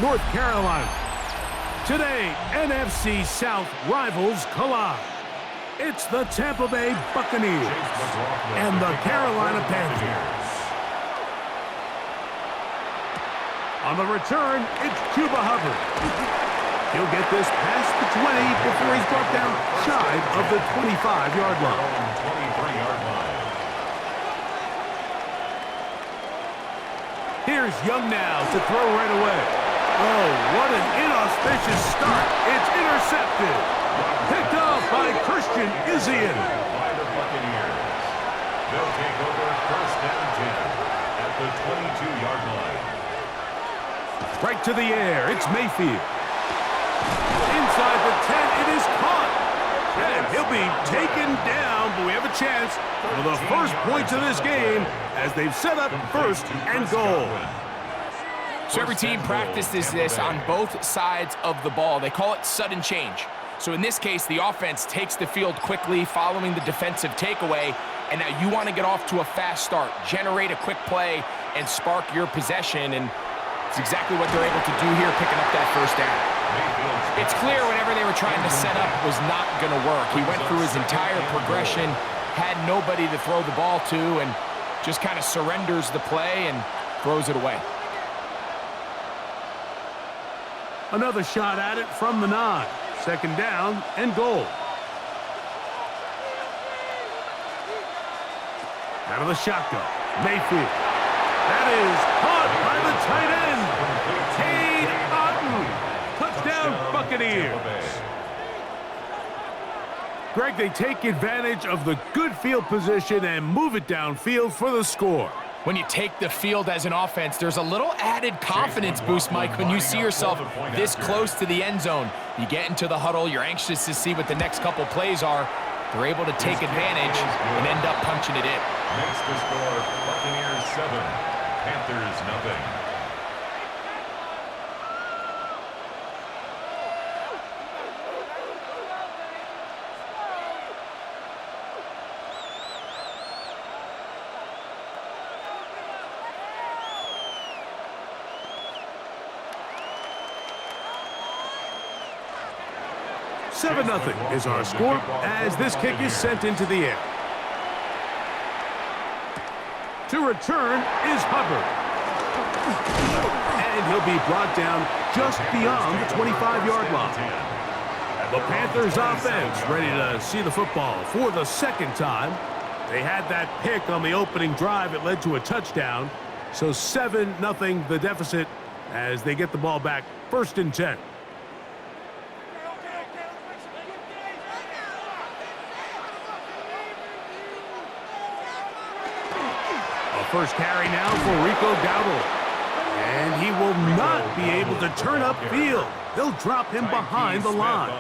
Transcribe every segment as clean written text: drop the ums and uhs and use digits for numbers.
North Carolina. Today, NFC South rivals collide. It's the Tampa Bay Buccaneers and the Carolina Panthers. On the return, it's Chuba Hubbard. He'll get this past the 20 before he's brought down shy of the 25-yard line. 23-yard line. Here's Young now to throw right away. Oh, what an inauspicious start. It's intercepted. Picked off by Tershawn Wharton. By the Buccaneers. They'll take over first down 10 at the 22-yard line. Right to the air. It's Mayfield. Inside the 10, it is caught. And he'll be taken down, but we have a chance for the first points of this game as they've set up first and goal. So every team practices this on both sides of the ball. They call it sudden change. So in this case, the offense takes the field quickly following the defensive takeaway, and now you want to get off to a fast start, generate a quick play, and spark your possession, and it's exactly what they're able to do here, picking up that first down. It's clear whatever they were trying to set up was not going to work. He went through his entire progression, had nobody to throw the ball to, and just kind of surrenders the play and throws it away. Another shot at it from the 9. Second down and goal. Out of the shotgun, Mayfield. That is caught by the tight end, Cade Otton. Touchdown, Buccaneers. Greg, they take advantage of the good field position and move it downfield for the score. When you take the field as an offense, there's a little added confidence boost, Mike, when you see yourself this close to the end zone. You get into the huddle, you're anxious to see what the next couple plays are. They're able to take advantage and end up punching it in. Makes the score Buccaneers 7, Panthers nothing. Seven 0 is our score as this kick is sent into the air. To return is Hubbard. And he'll be brought down just beyond the 25-yard line. The Panthers offense ready to see the football for the second time. They had that pick on the opening drive that led to a touchdown. So 7-0 the deficit as they get the ball back first and 10. First carry now for Rico Dowdle. And he will not be able to turn upfield. They'll drop him behind the line.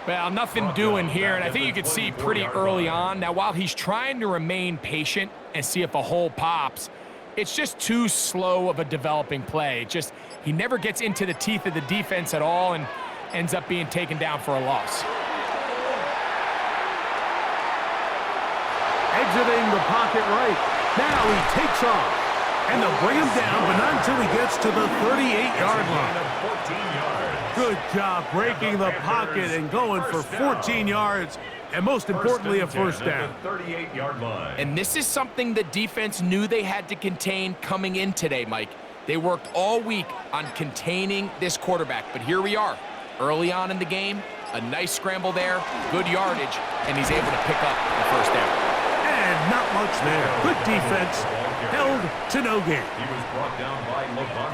Well, nothing doing here, and I think you can see pretty early on. Now, while he's trying to remain patient and see if a hole pops, it's just too slow of a developing play. He never gets into the teeth of the defense at all and ends up being taken down for a loss. Exiting the pocket right. Now he takes off, and they'll bring him down, but not until he gets to the 38-yard line. Good job breaking the pocket and going for 14 yards, and most importantly, a first down. 38-yard line. And this is something the defense knew they had to contain coming in today, Mike. They worked all week on containing this quarterback, but here we are, early on in the game, a nice scramble there, good yardage, and he's able to pick up the first down. And not much there. Good defense. Held to no gain.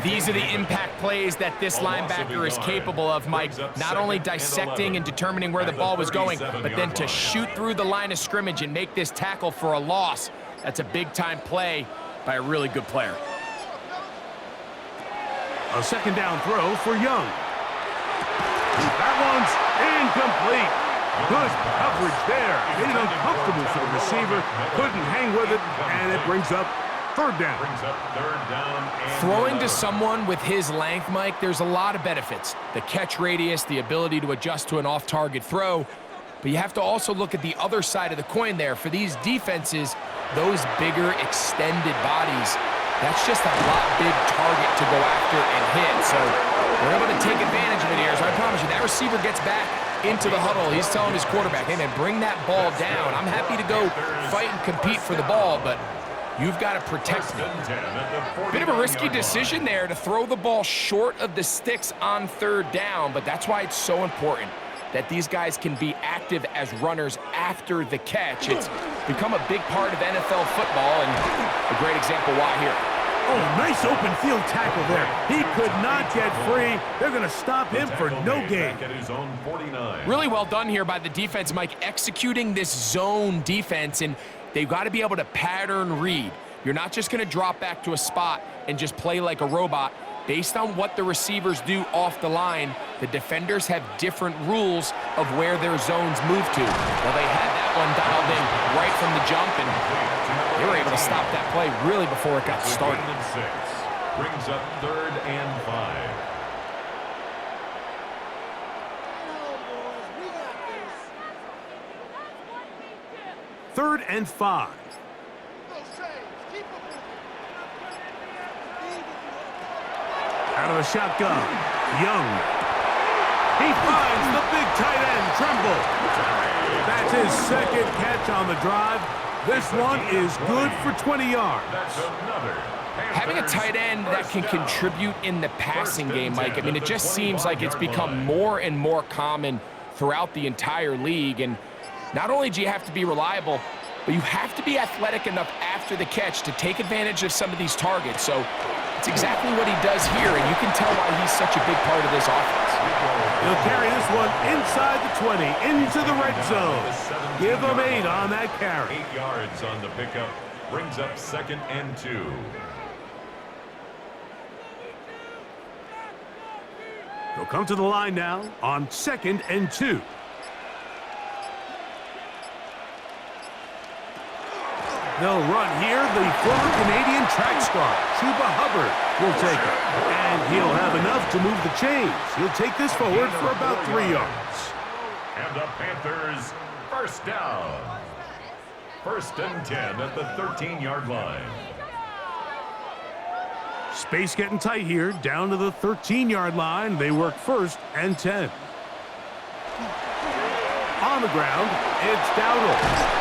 These are the impact plays that this linebacker is capable of, Mike. Not only dissecting and determining where the ball was going, but then to shoot through the line of scrimmage and make this tackle for a loss. That's a big-time play by a really good player. A second down throw for Young. That one's incomplete. Good coverage there. Made it uncomfortable for the receiver. Couldn't hang with it, and it brings up third down. Throwing to someone with his length, Mike, there's a lot of benefits. The catch radius, the ability to adjust to an off-target throw. But you have to also look at the other side of the coin there. For these defenses, those bigger, extended bodies That's just a lot big target to go after and hit. So they're able to take advantage of it here. So I promise you, that receiver gets back into the huddle. He's telling his quarterback, hey, man, bring that ball down. I'm happy to go fight and compete for the ball, but you've got to protect me. Bit of a risky decision there to throw the ball short of the sticks on third down, but that's why it's so important that these guys can be active as runners after the catch. It's become a big part of NFL football, and a great example why here. Oh, nice open field tackle there. He could not get free. They're going to stop him for no gain. Really well done here by the defense, Mike, executing this zone defense, and they've got to be able to pattern read. You're not just going to drop back to a spot and just play like a robot. Based on what the receivers do off the line, the defenders have different rules of where their zones move to. Well, they had that one dialed in right from the jump, and they were able to stop that play really before it got started. Brings up 3rd and 5. Third and 5. Out of the shotgun, Young. He finds the big tight end, Tremble. That's his second catch on the drive. This one is good for 20 yards. Having a tight end that can contribute in the passing game, Mike, I mean, it just seems like it's become more and more common throughout the entire league. And not only do you have to be reliable, but you have to be athletic enough after the catch to take advantage of some of these targets. So it's exactly what he does here, and you can tell why he's such a big part of this offense. He'll carry this one inside the 20, into the red zone. Give him 8 on that carry. 8 yards on the pickup. Brings up 2nd and 2. They'll come to the line now on 2nd and 2. They'll run here. The former Canadian track star, Chuba Hubbard, will take it. And he'll have enough to move the chains. He'll take this forward for about 3 yards. And the Panthers, first down. 1st and 10 at the 13-yard line. Space getting tight here, down to the 13-yard line. They work 1st and 10. On the ground, it's Dowdle.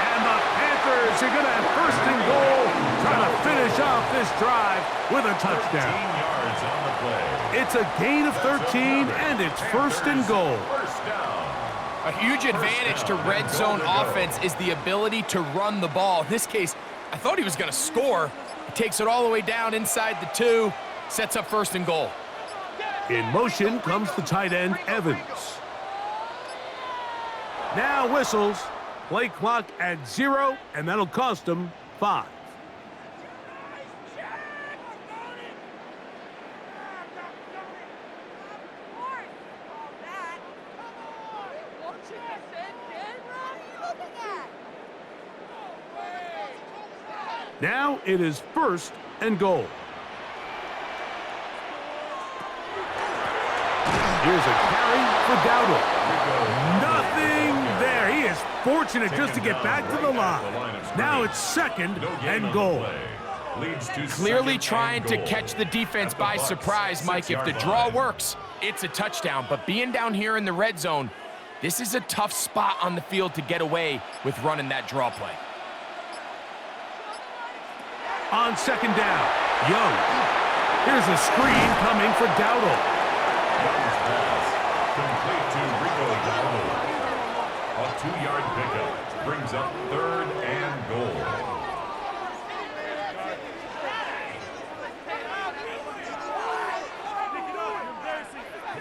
And the Panthers are going to have 1st and goal, trying to finish off this drive with a touchdown. 13 yards on the play. It's a gain of 13, and it's 1st and goal. First down. A huge advantage to red zone offense is the ability to run the ball. In this case, I thought he was going to score. He takes it all the way down inside the 2, sets up 1st and goal. In motion comes the tight end, Evans. Now whistles. Play clock at 0, and that'll cost them 5. Now it is 1st and goal. Here's a carry for Dowdle. Nothing there. He is fortunate just to get back to the line. Now it's 2nd and goal. Clearly trying to catch the defense by surprise, Mike. If the draw works, it's a touchdown. But being down here in the red zone, this is a tough spot on the field to get away with running that draw play. On 2nd down, Young. Here's a screen coming for Dowdle. Complete to Rico Dowdle. A 2-yard pickup brings up 3rd and goal.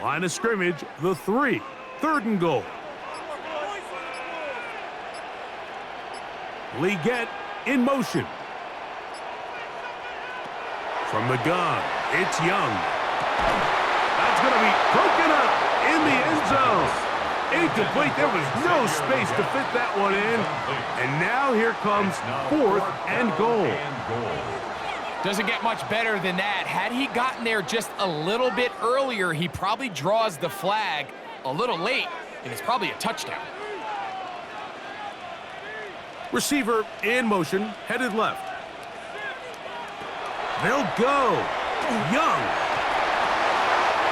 Line of scrimmage, the 3. 3rd and goal. Leggett in motion. From the gun, it's Young. That's going to be broken up in the end zone. Incomplete. There was no space to fit that one in. And now here comes 4th and goal. Doesn't get much better than that. Had he gotten there just a little bit earlier, he probably draws the flag a little late, and it's probably a touchdown. Receiver in motion, headed left. They'll go. Young.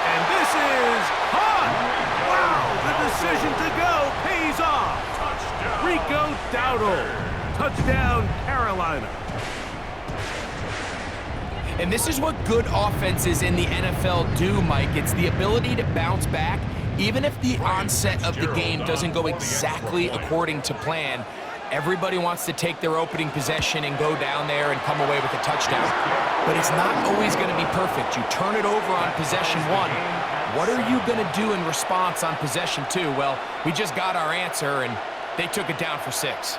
And this is hot. Wow, the decision to go pays off. Rico Dowdle. Touchdown, Carolina. And this is what good offenses in the NFL do, Mike. It's the ability to bounce back, even if the onset of the game doesn't go exactly according to plan. Everybody wants to take their opening possession and go down there and come away with a touchdown. But it's not always going to be perfect. You turn it over on possession 1. What are you going to do in response on possession 2? Well, we just got our answer, and they took it down for 6.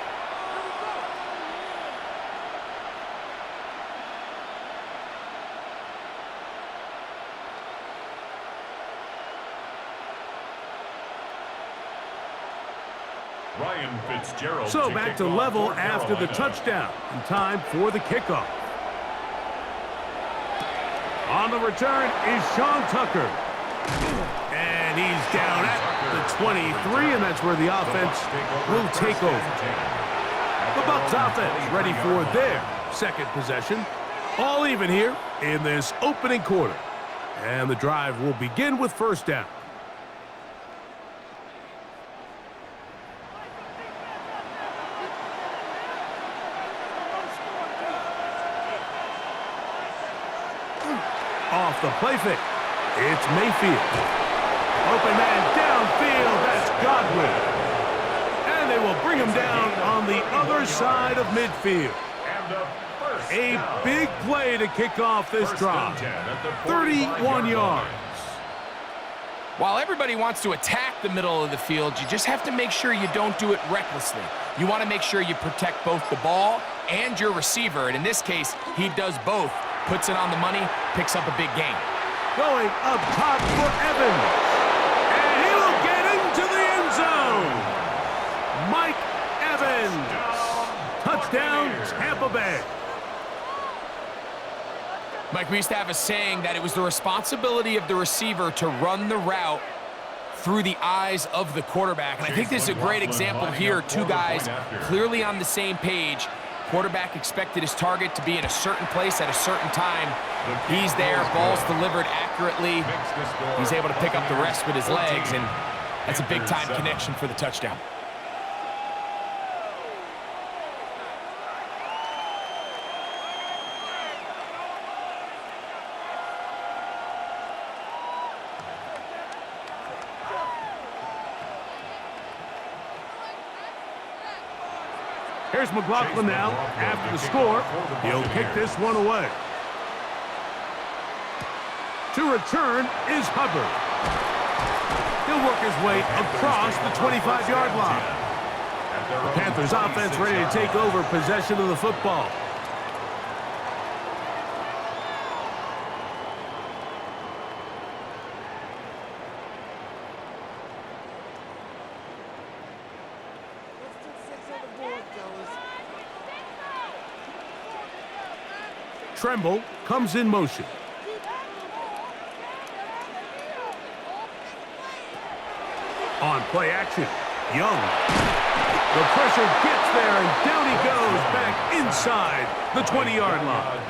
So back to level after the touchdown, and time for the kickoff. On the return is Sean Tucker. And he's down at the 23, and that's where the offense will take over. The Bucs offense ready for their second possession. All even here in this opening quarter. And the drive will begin with first down. Off the play fake. It's Mayfield. Open man downfield. That's Godwin. And they will bring him down on the other side of midfield. A big play to kick off this drive. 31 yards. While everybody wants to attack the middle of the field, you just have to make sure you don't do it recklessly. You want to make sure you protect both the ball and your receiver. And in this case, he does both. Puts it on the money, picks up a big gain. Going up top for Evans. And he will get into the end zone. Mike Evans. Touchdown, Tampa Bay. Mike, we used to have a saying that it was the responsibility of the receiver to run the route through the eyes of the quarterback. And I think this is a great example here. Two guys clearly on the same page. Quarterback expected his target to be in a certain place at a certain time. He's there, ball's delivered accurately. He's able to pick up the rest with his legs, and that's a big-time connection for the touchdown. Here's McLaughlin now. After the score, he'll kick this one away. To return is Hubbard. He'll work his way across the 25-yard line. The Panthers offense ready to take over possession of the football. Tremble comes in motion. On play action, Young. The pressure gets there, and down he goes back inside the 20-yard line.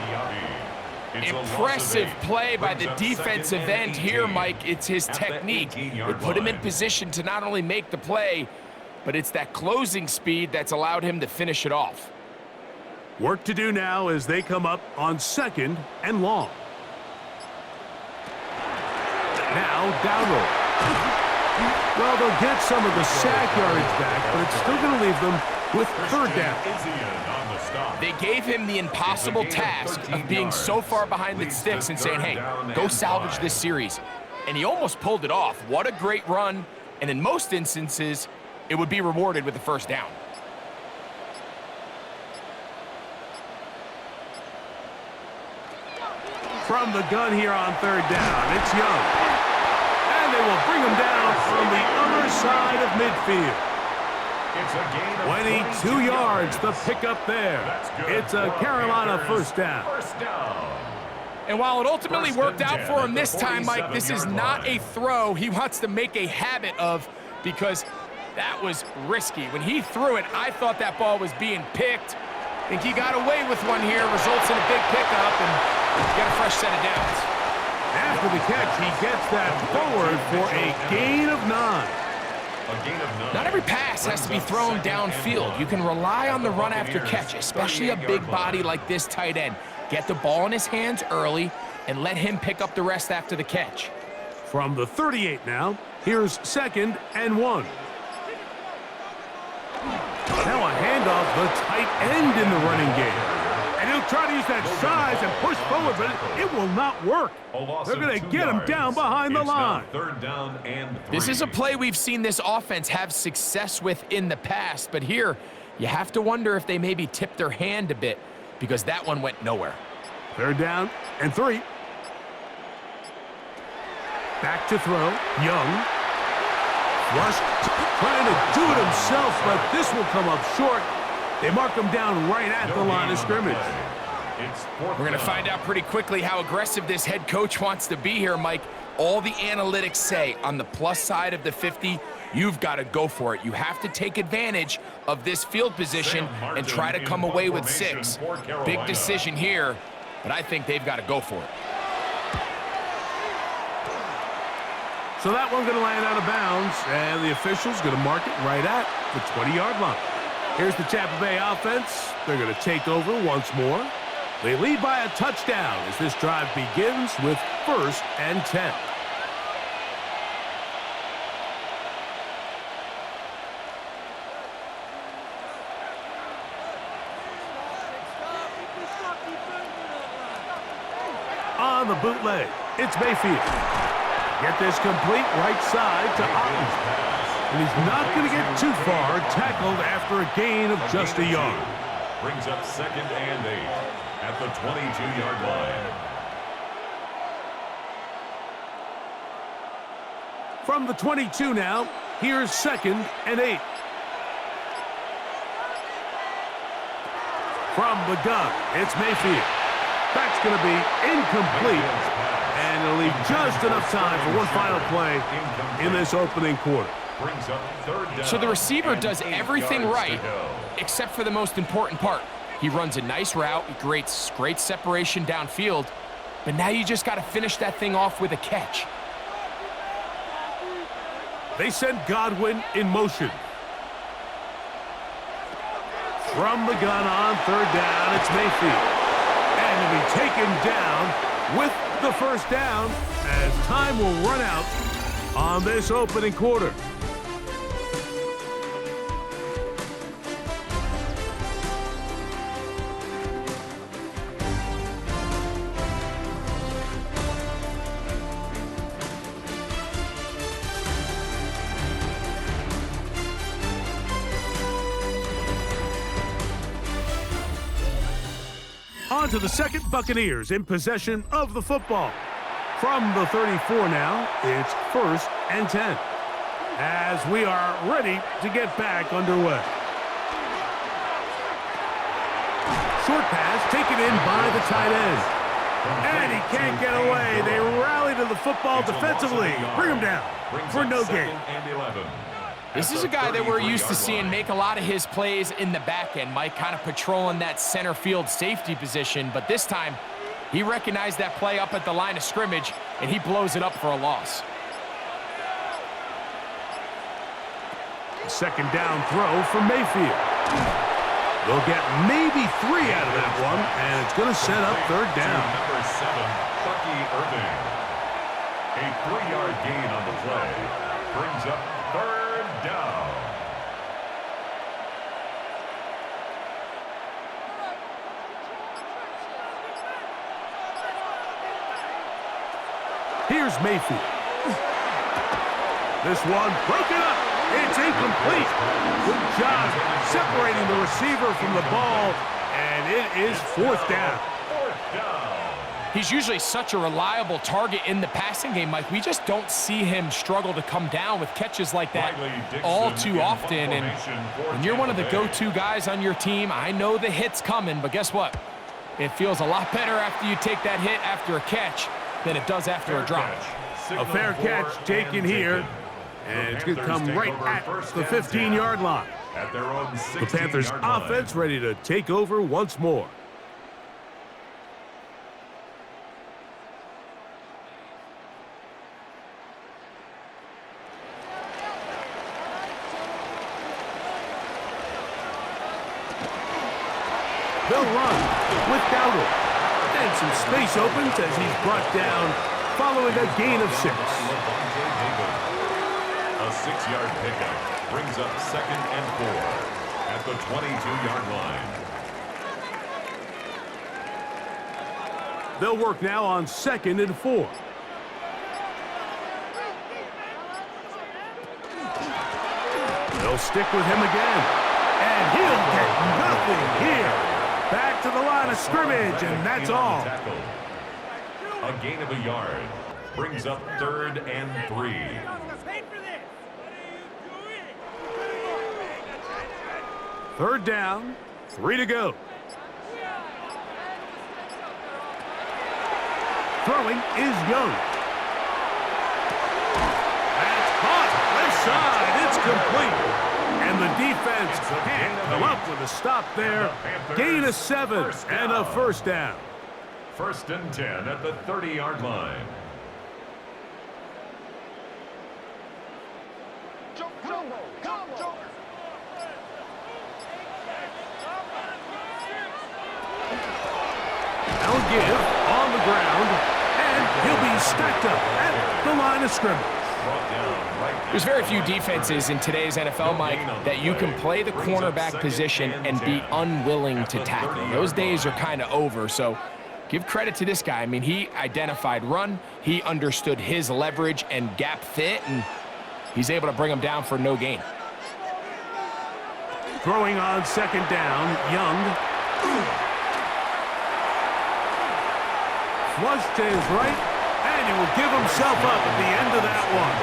Impressive play by the defensive end here, Mike. It's his technique. It put him in position to not only make the play, but it's that closing speed that's allowed him to finish it off. Work to do now as they come up on 2nd and long. Now Dowdle. Well, they'll get some of the sack yardage back, but it's still going to leave them with 3rd down. They gave him the impossible task of being so far behind the sticks and saying, hey, go salvage this series. And he almost pulled it off. What a great run. And in most instances, it would be rewarded with the 1st down. From the gun here on 3rd down, it's Young. And they will bring him down on the other side of midfield. 22 yards, the pickup there. It's a Carolina 1st down. And while it ultimately worked out for him this time, Mike, this is not a throw he wants to make a habit of, because that was risky. When he threw it, I thought that ball was being picked. I think he got away with one here, results in a big pickup, and Got a fresh set of downs. After the catch, he gets that forward for a gain of 9. Not every pass has to be thrown downfield. You can rely on the run after catch, especially a big body like this tight end. Get the ball in his hands early and let him pick up the rest after the catch. From the 38 now, here's 2nd and 1. Now a handoff, the tight end in the running game. And he'll try to use that size and push forward, but it will not work. They're going to get him down behind the line. 3rd down and 3. This is a play we've seen this offense have success with in the past, but here you have to wonder if they maybe tipped their hand a bit because that one went nowhere. 3rd down and 3. Back to throw. Young. Rushed, trying to do it himself, but this will come up short. They mark him down right at the line of scrimmage. We're going to find out pretty quickly how aggressive this head coach wants to be here, Mike. All the analytics say on the plus side of the 50, you've got to go for it. You have to take advantage of this field position and try to come away with 6. Big decision here, but I think they've got to go for it. So that one's going to land out of bounds, and the official's going to mark it right at the 20-yard line. Here's the Tampa Bay offense. They're going to take over once more. They lead by a touchdown as this drive begins with 1st and 10. On the bootleg, it's Mayfield. Get this complete right side to Otten. And he's not going to get too far, tackled after a gain of just a yard. Brings up 2nd and 8 at the 22-yard line. From the 22 now, here's 2nd and 8. From the gun, it's Mayfield. That's going to be incomplete, and it'll leave just enough time for one final play in this opening quarter. Brings up 3rd down. So the receiver does everything right except for the most important part. He runs a nice route, he creates great separation downfield, but now you just got to finish that thing off with a catch. They send Godwin in motion. From the gun on 3rd down, it's Mayfield. And he'll be taken down with the 1st down as time will run out on this opening quarter. On to the 2nd, Buccaneers in possession of the football. From the 34 now, it's 1st and 10. As we are ready to get back underway. Short pass taken in by the tight end. And he can't get away. They rally to the football defensively. Bring him down for no gain. This is a guy that we're used to seeing make a lot of his plays in the back end, Mike, kind of patrolling that center field safety position. But this time, he recognized that play up at the line of scrimmage, and he blows it up for a loss. 2nd down throw for Mayfield. They'll get maybe 3 out of that one, and it's going to set up 3rd down. Number 7, Bucky Irving. A 3-yard gain on the play. Brings up 3rd down. Here's Mayfield. This one broken up. It's incomplete. Good job separating the receiver from the ball, and it is 4th down. He's usually such a reliable target in the passing game, Mike. We just don't see him struggle to come down with catches like that all too often. And when you're one of the go-to guys on your team, I know the hit's coming, but guess what? It feels a lot better after you take that hit after a catch than it does after a drop. A fair catch taken here, and it's going to come right at the 15-yard line. The Panthers offense ready to take over once more. They'll run with Dowdle. And some space opens as he's brought down following a gain of 6. A 6-yard pickup brings up 2nd and 4 at the 22-yard line. They'll work now on 2nd and 4. They'll stick with him again. And he'll get nothing here. Back to the line of scrimmage, and that's all. A gain of a yard brings up 3rd and 3. Third down, 3 to go. Throwing is Young. That's caught. Left side. It's complete. And the defense can't come up with a stop there. Gain of 7 and a first down. 1st and 10 at the 30-yard line. They'll give on the ground, and he'll be stacked up at the line of scrimmage. There's very few defenses in today's NFL, Mike, that you can play the cornerback position and be unwilling to tackle. Those days are kind of over, so give credit to this guy. I mean, he identified run, he understood his leverage and gap fit, and he's able to bring him down for no gain. Throwing on 2nd down, Young. Flush to his right, and he will give himself up at the end of that one.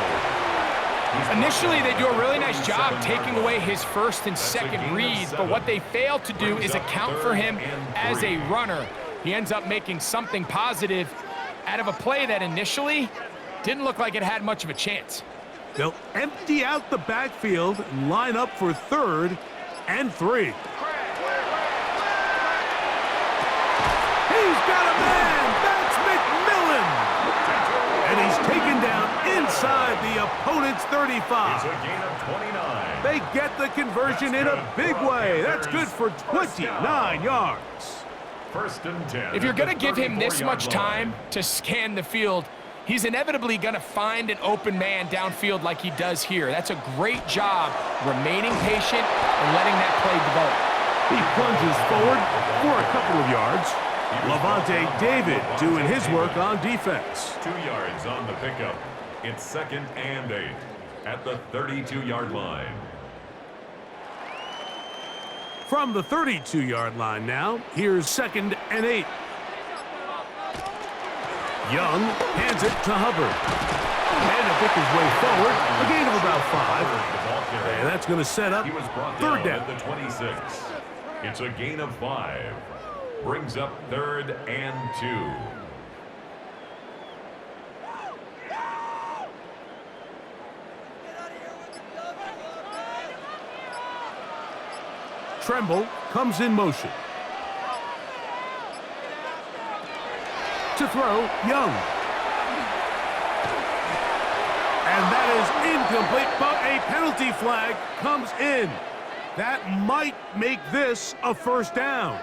Initially, they do a really nice job taking away his 1st and 2nd reads, but what they fail to do is account for him as a runner. He ends up making something positive out of a play that initially didn't look like it had much of a chance. They'll empty out the backfield and line up for 3rd and 3. He's got a man! That's McMillan! And he's taken down inside the opponent's 35. It's a gain of 29. They get the conversion in a big way. That's good for 29 yards. 1st and 10. If you're going to give him this much time to scan the field, he's inevitably going to find an open man downfield like he does here. That's a great job remaining patient and letting that play develop. He plunges forward for a couple of yards. Levante David doing his work on defense. 2 yards on the pickup. It's 2nd and 8 at the 32-yard line. From the 32-yard line now, here's 2nd and 8. Young hands it to Hubbard. And to pick his way forward, a gain of about 5. And that's going to set up 3rd down. At the 26. It's a gain of 5. Brings up 3rd and 2. Tremble comes in motion. To throw, Young. And that is incomplete, but a penalty flag comes in. That might make this a first down.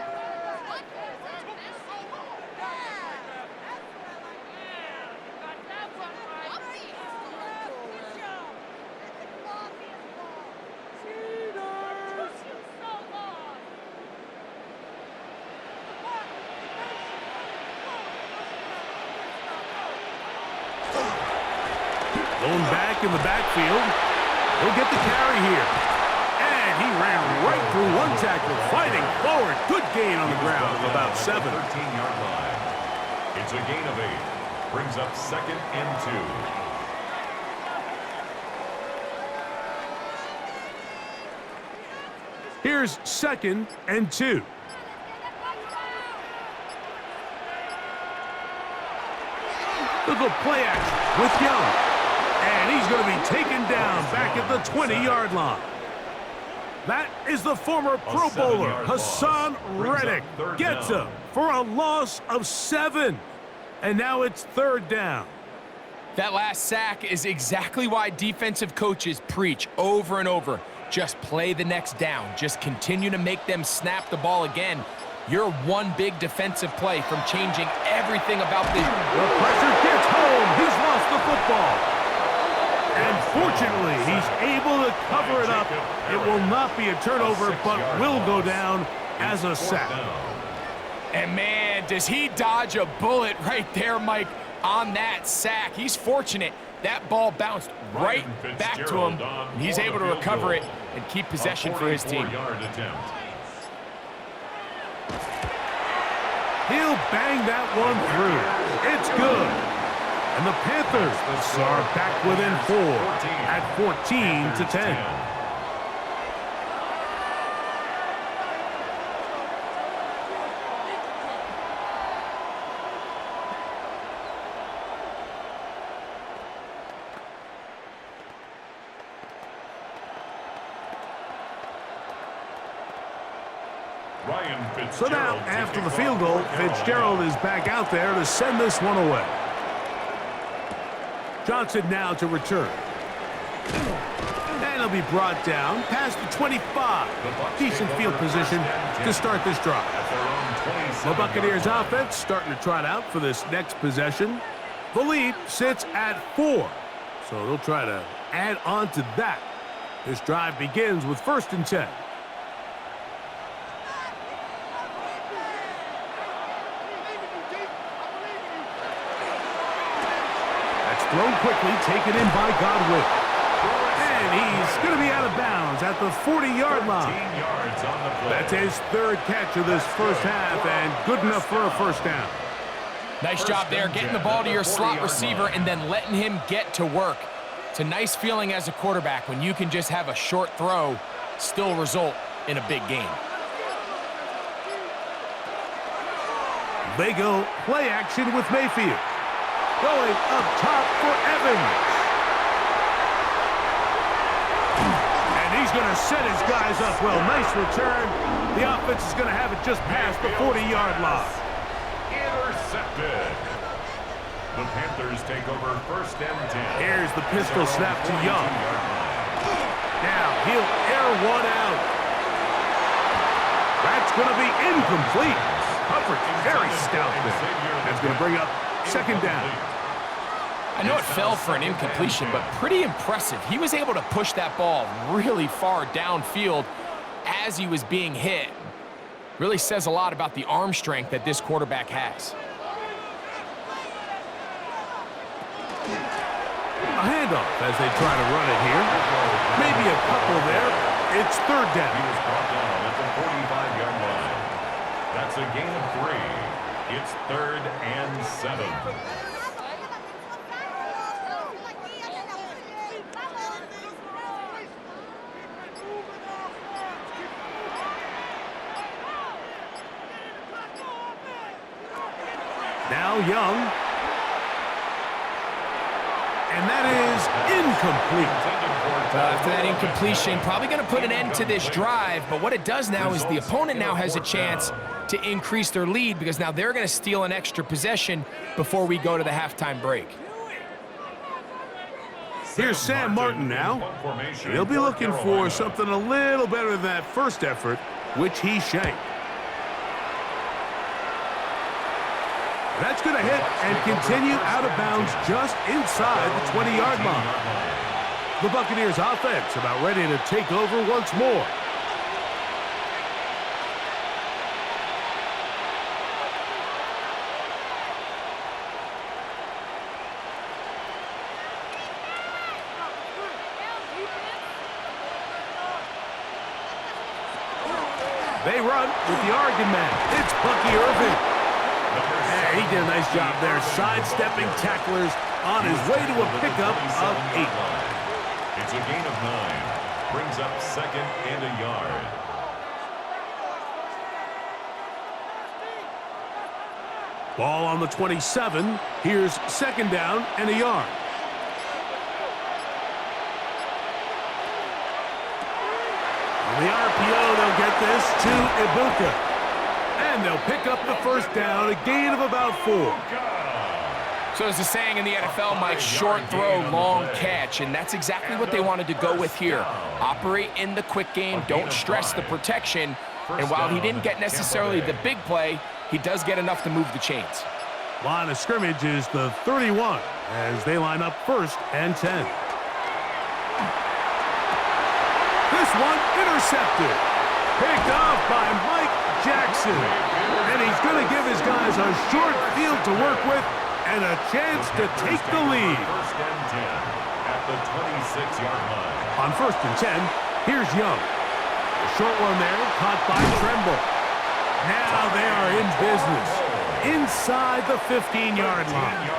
Going back in the backfield. He'll get the carry here. And he ran right through one tackle, fighting forward. Good gain on the ground of about 7. 13-yard line. It's a gain of 8. Brings up 2nd and 2. Here's 2nd and 2. Little play action with Young. And he's going to be taken down back at the 20-yard line. That is the former Pro Bowler, Hassan Reddick, gets him for a loss of 7. And now it's 3rd down. That last sack is exactly why defensive coaches preach over and over. Just play the next down. Just continue to make them snap the ball again. You're one big defensive play from changing everything about the... The pressure gets home. He's lost the football. And fortunately, he's able to cover it up. It will not be a turnover, but will go down as a sack. And man, does he dodge a bullet right there, Mike, on that sack. He's fortunate. That ball bounced right back to him. And he's able to recover it and keep possession for his team. He'll bang that one through. It's good. And the Panthers are back within 4 at 14-10. So now, after the field goal, Fitzgerald is back out there to send this one away. Johnson now to return. And he'll be brought down past the 25. Decent field position to start this drive. The Buccaneers offense starting to trot out for this next possession. The lead sits at 4. So they'll try to add on to that. This drive begins with 1st and 10. Thrown quickly, taken in by Godwin. And he's going to be out of bounds at the 40-yard line. That's his 3rd catch of this first half, and good enough for a 1st down. Nice job there, getting the ball to your slot receiver and then letting him get to work. It's a nice feeling as a quarterback when you can just have a short throw, still result in a big game. They go play action with Mayfield. Going up top for Evans. And he's going to set his guys up well. Nice return. The offense is going to have it just past the 40-yard line. Intercepted. The Panthers take over 1st and 10. Here's the pistol snap to Young. Now he'll air one out. That's going to be incomplete. Coverage very stout there. That's going to bring up 2nd down. I know it fell for an incompletion, but pretty impressive. He was able to push that ball really far downfield as he was being hit. Really says a lot about the arm strength that this quarterback has. A handoff as they try to run it here. Maybe a couple there. It's 3rd down. He was brought down at the 45-yard line. That's a gain of 3. It's 3rd and 7. Now Young. And that is incomplete. After that incompletion, probably going to put an end to this drive, but what it does now is the opponent now has a chance to increase their lead because now they're going to steal an extra possession before we go to the halftime break. Here's Sam Martin now. He'll be looking for something a little better than that first effort, which he shanked. That's going to hit and continue out of bounds just inside the 20-yard line. The Buccaneers offense about ready to take over once more. They run with the Oregon man. It's Bucky Irving. He did a nice job there, sidestepping tacklers on his way to a pickup of 8. It's a gain of 9. Brings up 2nd and a yard. Ball on the 27. Here's 2nd down and a yard. On the RPO, they'll get this to Ibuka. And they'll pick up the 1st down, a gain of about 4. So as the saying in the NFL, Mike, short throw, long catch, and that's exactly what they wanted to go with here. Operate in the quick game, don't stress the protection, And while he didn't get necessarily the big play, he does get enough to move the chains. Line of scrimmage is the 31 as they line up 1st and 10. This one intercepted. Picked off by Mike Jackson. And he's going to give his guys a short field to work with and a chance to take the lead. 1st and 10 at the 26-yard line. On 1st and 10, here's Young. A short one there, caught by Tremble. Now they are in business. Inside the 15-yard line.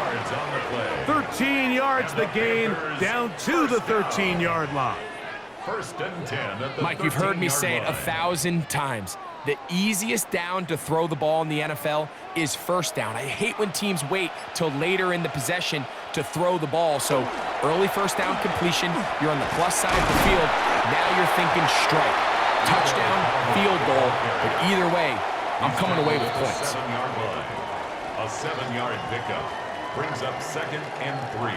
13 yards the gain, down to the 13-yard line. 1st and 10 at the Mike, you've heard me say it 1,000 times. The easiest down to throw the ball in the NFL is 1st down. I hate when teams wait till later in the possession to throw the ball. So early 1st down completion, you're on the plus side of the field. Now you're thinking strike. Touchdown, field goal. But either way, I'm coming away with points. 7-yard line. A 7-yard pickup brings up 2nd and 3.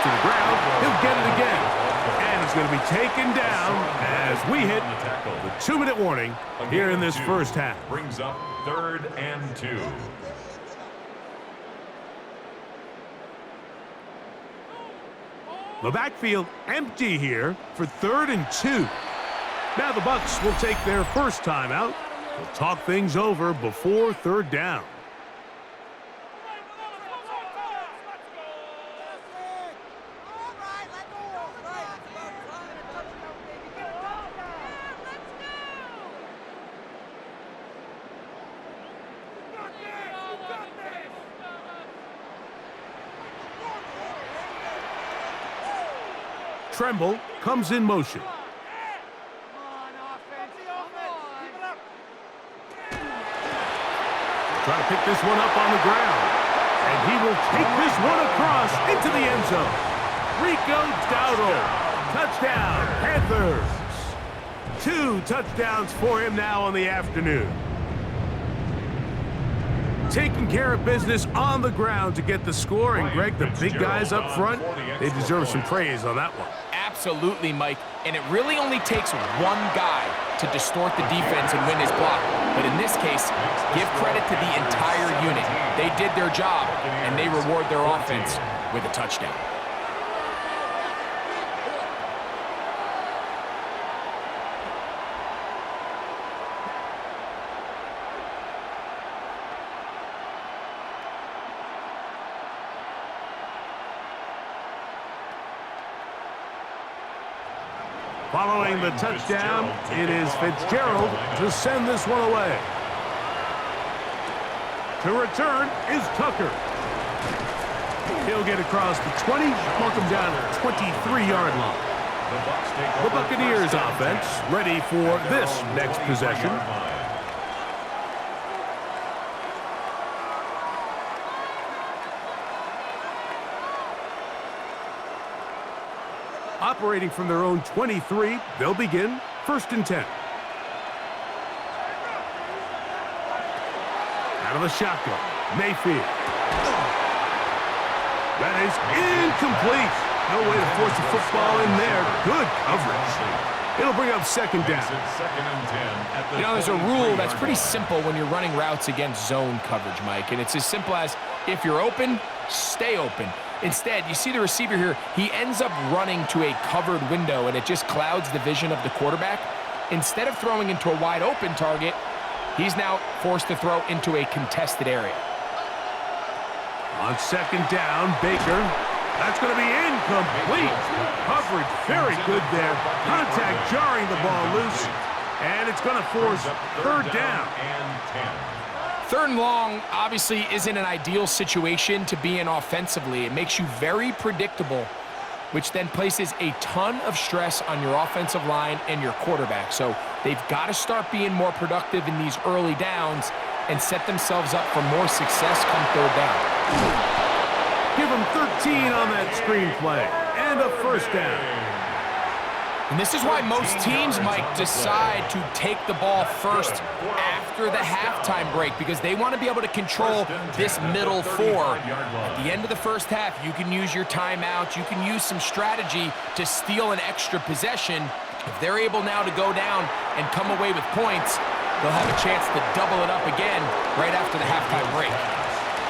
To the ground, he'll get it again. And it's going to be taken down as we hit the 2-minute warning here in this first half. Brings up 3rd and 2. The backfield empty here for 3rd and 2. Now the Bucs will take their first timeout. They'll talk things over before 3rd down. Tremble comes in motion. Trying to pick this one up on the ground. And he will take this one across into the end zone. Rico Dowdle. Touchdown, Panthers. 2 touchdowns for him now on the afternoon. Taking care of business on the ground to get the score. And, Greg, the big guys up front, they deserve some praise on that one. Absolutely, Mike. And it really only takes one guy to distort the defense and win his block. But in this case, give credit to the entire unit. They did their job, and they reward their offense with a touchdown. Following the touchdown, it is Fitzgerald to send this one away. To return is Tucker. He'll get across the 20, mark him down at the 23-yard line. The Buccaneers offense ready for this next possession. Operating from their own 23, they'll begin 1st and 10. Out of the shotgun, Mayfield. That is incomplete. No way to force the football in there. Good coverage. It'll bring up 2nd down. You know, there's a rule that's pretty simple when you're running routes against zone coverage, Mike, and it's as simple as if you're open, stay open. Instead, you see the receiver here, he ends up running to a covered window, and it just clouds the vision of the quarterback. Instead of throwing into a wide open target, he's now forced to throw into a contested area. On 2nd down, Baker. That's going to be incomplete. Coverage very good there. Contact jarring the ball loose, and it's going to force 3rd down. 3rd and long obviously isn't an ideal situation to be in offensively. It makes you very predictable, which then places a ton of stress on your offensive line and your quarterback. So they've got to start being more productive in these early downs and set themselves up for more success come 3rd down. Give them 13 on that screenplay and a 1st down. And this is why most teams might decide to take the ball first after the halftime break, because they want to be able to control this middle four. At the end of the first half, you can use your timeout. You can use some strategy to steal an extra possession. If they're able now to go down and come away with points, they'll have a chance to double it up again right after the halftime break.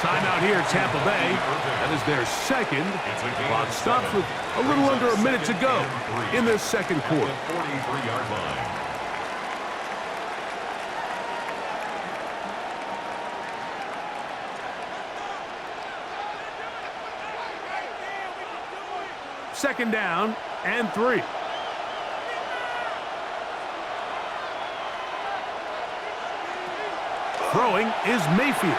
Timeout here, Tampa Bay. That is their second. Clock stops with a little under a minute to go in this second quarter. 43-yard line. Second down and 3. Throwing is Mayfield.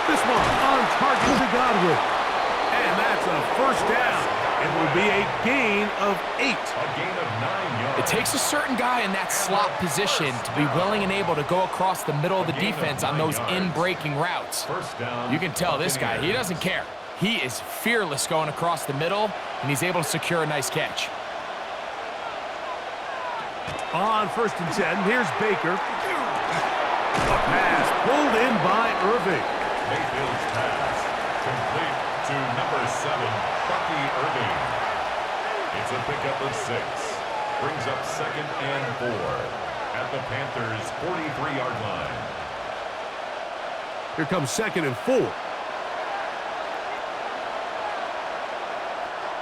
This one on target to Godwin. And that's a first down. It will be a gain of 8. A gain of 9 yards. It takes a certain guy in that slot position to be willing and able to go across the middle of the defense on those in-breaking routes. First down. You can tell this guy, he doesn't care. He is fearless going across the middle, and he's able to secure a nice catch. On 1st and 10, here's Baker. A pass pulled in by Irving. Mayfield's pass complete to number 7, Bucky Irving. It's a pickup of 6. Brings up 2nd and 4 at the Panthers' 43-yard line. Here comes 2nd and 4.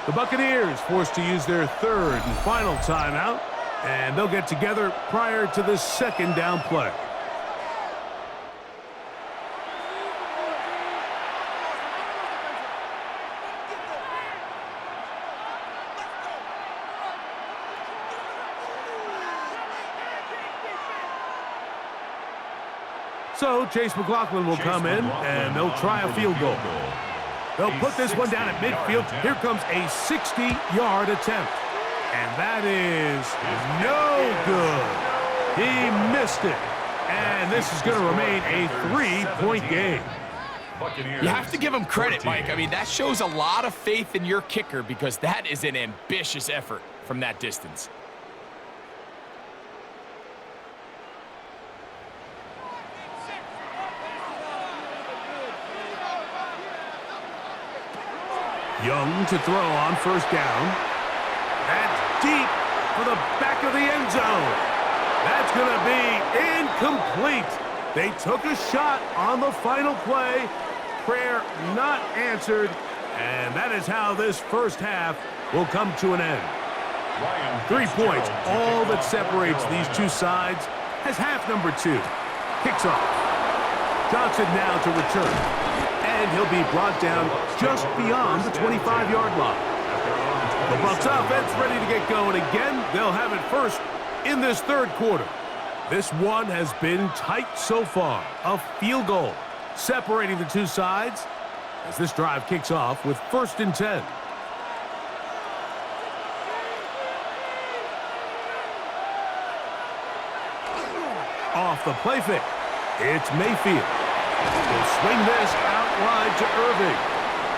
The Buccaneers forced to use their 3rd and final timeout, and they'll get together prior to this 2nd down play. So Chase McLaughlin will come in, and they'll try a field goal. They'll put this one down at midfield. Here comes a 60-yard attempt. And that is no good. He missed it. And this is going to remain a 3-point game. You have to give him credit, Mike. I mean, that shows a lot of faith in your kicker, because that is an ambitious effort from that distance. Young to throw on 1st down. That's deep for the back of the end zone. That's going to be incomplete. They took a shot on the final play. Prayer not answered. And that is how this first half will come to an end. 3 points, all that separates these two sides, as half number 2 kicks off. Johnson now to return. And he'll be brought down just beyond the 25-yard line. The Bucs offense ready to get going again. They'll have it first in this 3rd quarter. This one has been tight so far. A field goal separating the two sides as this drive kicks off with 1st and 10. Off the play fake, it's Mayfield. He'll swing this out wide to Irving.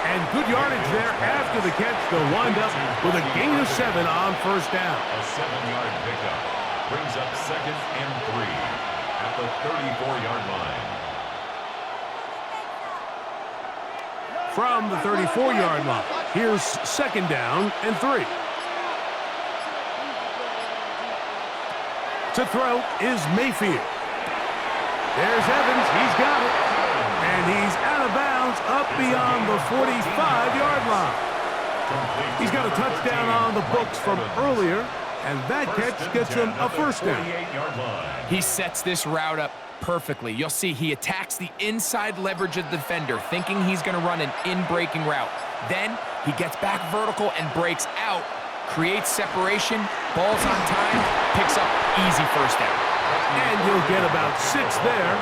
And good yardage there after the catch. They'll wind up with a gain of 7 on 1st down. A 7-yard pickup brings up 2nd and 3 at the 34-yard line. From the 34-yard line, here's 2nd down and 3. To throw is Mayfield. There's Evans. He's got it. And he's out of bounds up beyond the 45-yard line. He's got a touchdown on the books from earlier, and that catch gets him a 1st down. He sets this route up perfectly. You'll see he attacks the inside leverage of the defender, thinking he's going to run an in-breaking route. Then he gets back vertical and breaks out, creates separation, ball's on time, picks up easy 1st down. And he'll get about 6 there,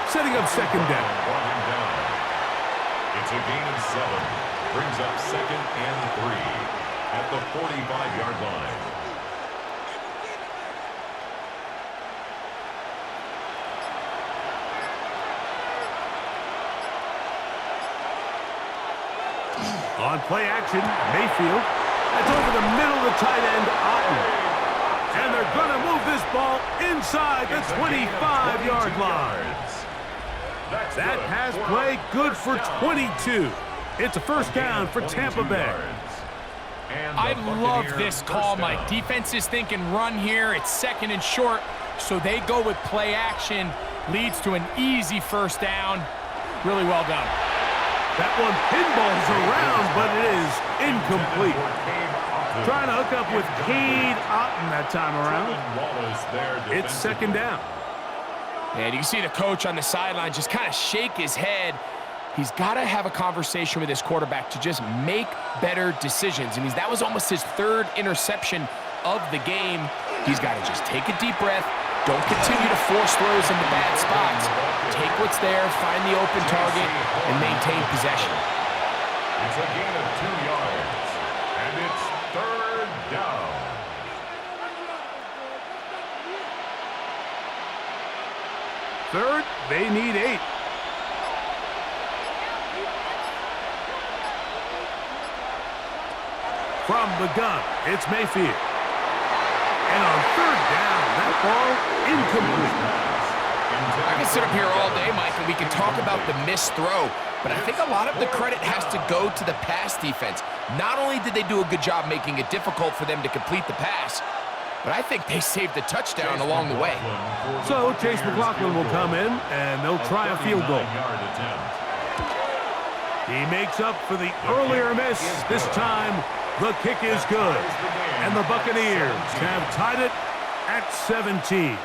setting up 2nd down. It's a gain of 7. Brings up 2nd and 3 at the 45-yard line. On play action, Mayfield. That's over the middle of the tight end, Otten. And they're going to move this ball inside the 25-yard line. That pass play good for 22. It's a first down for Tampa Bay. I love this call, Mike. Defense is thinking run here. It's second and short, so they go with play action. Leads to an easy first down. Really well done. That one pinballs around, but it is incomplete. Trying to hook up with Cade Otton that time around. It's second down. And you can see the coach on the sideline just kind of shake his head. He's got to have a conversation with his quarterback to just make better decisions. I mean, that was almost his third interception of the game. He's got to just take a deep breath. Don't continue to force throws into bad spots. Take what's there, find the open target, and maintain possession. It's a gain of 2 yards, and it's third down. Third, they need 8. From the gun, it's Mayfield. And on third down, that ball incomplete. I can sit up here all day, Mike, and we can talk about the missed throw, but I think a lot of the credit has to go to the pass defense. Not only did they do a good job making it difficult for them to complete the pass, but I think they saved the touchdown along the way. So Chase McLaughlin will come in, and they'll try a field goal. He makes up for the earlier miss. This time, the kick is good. And the Buccaneers have tied it at 17.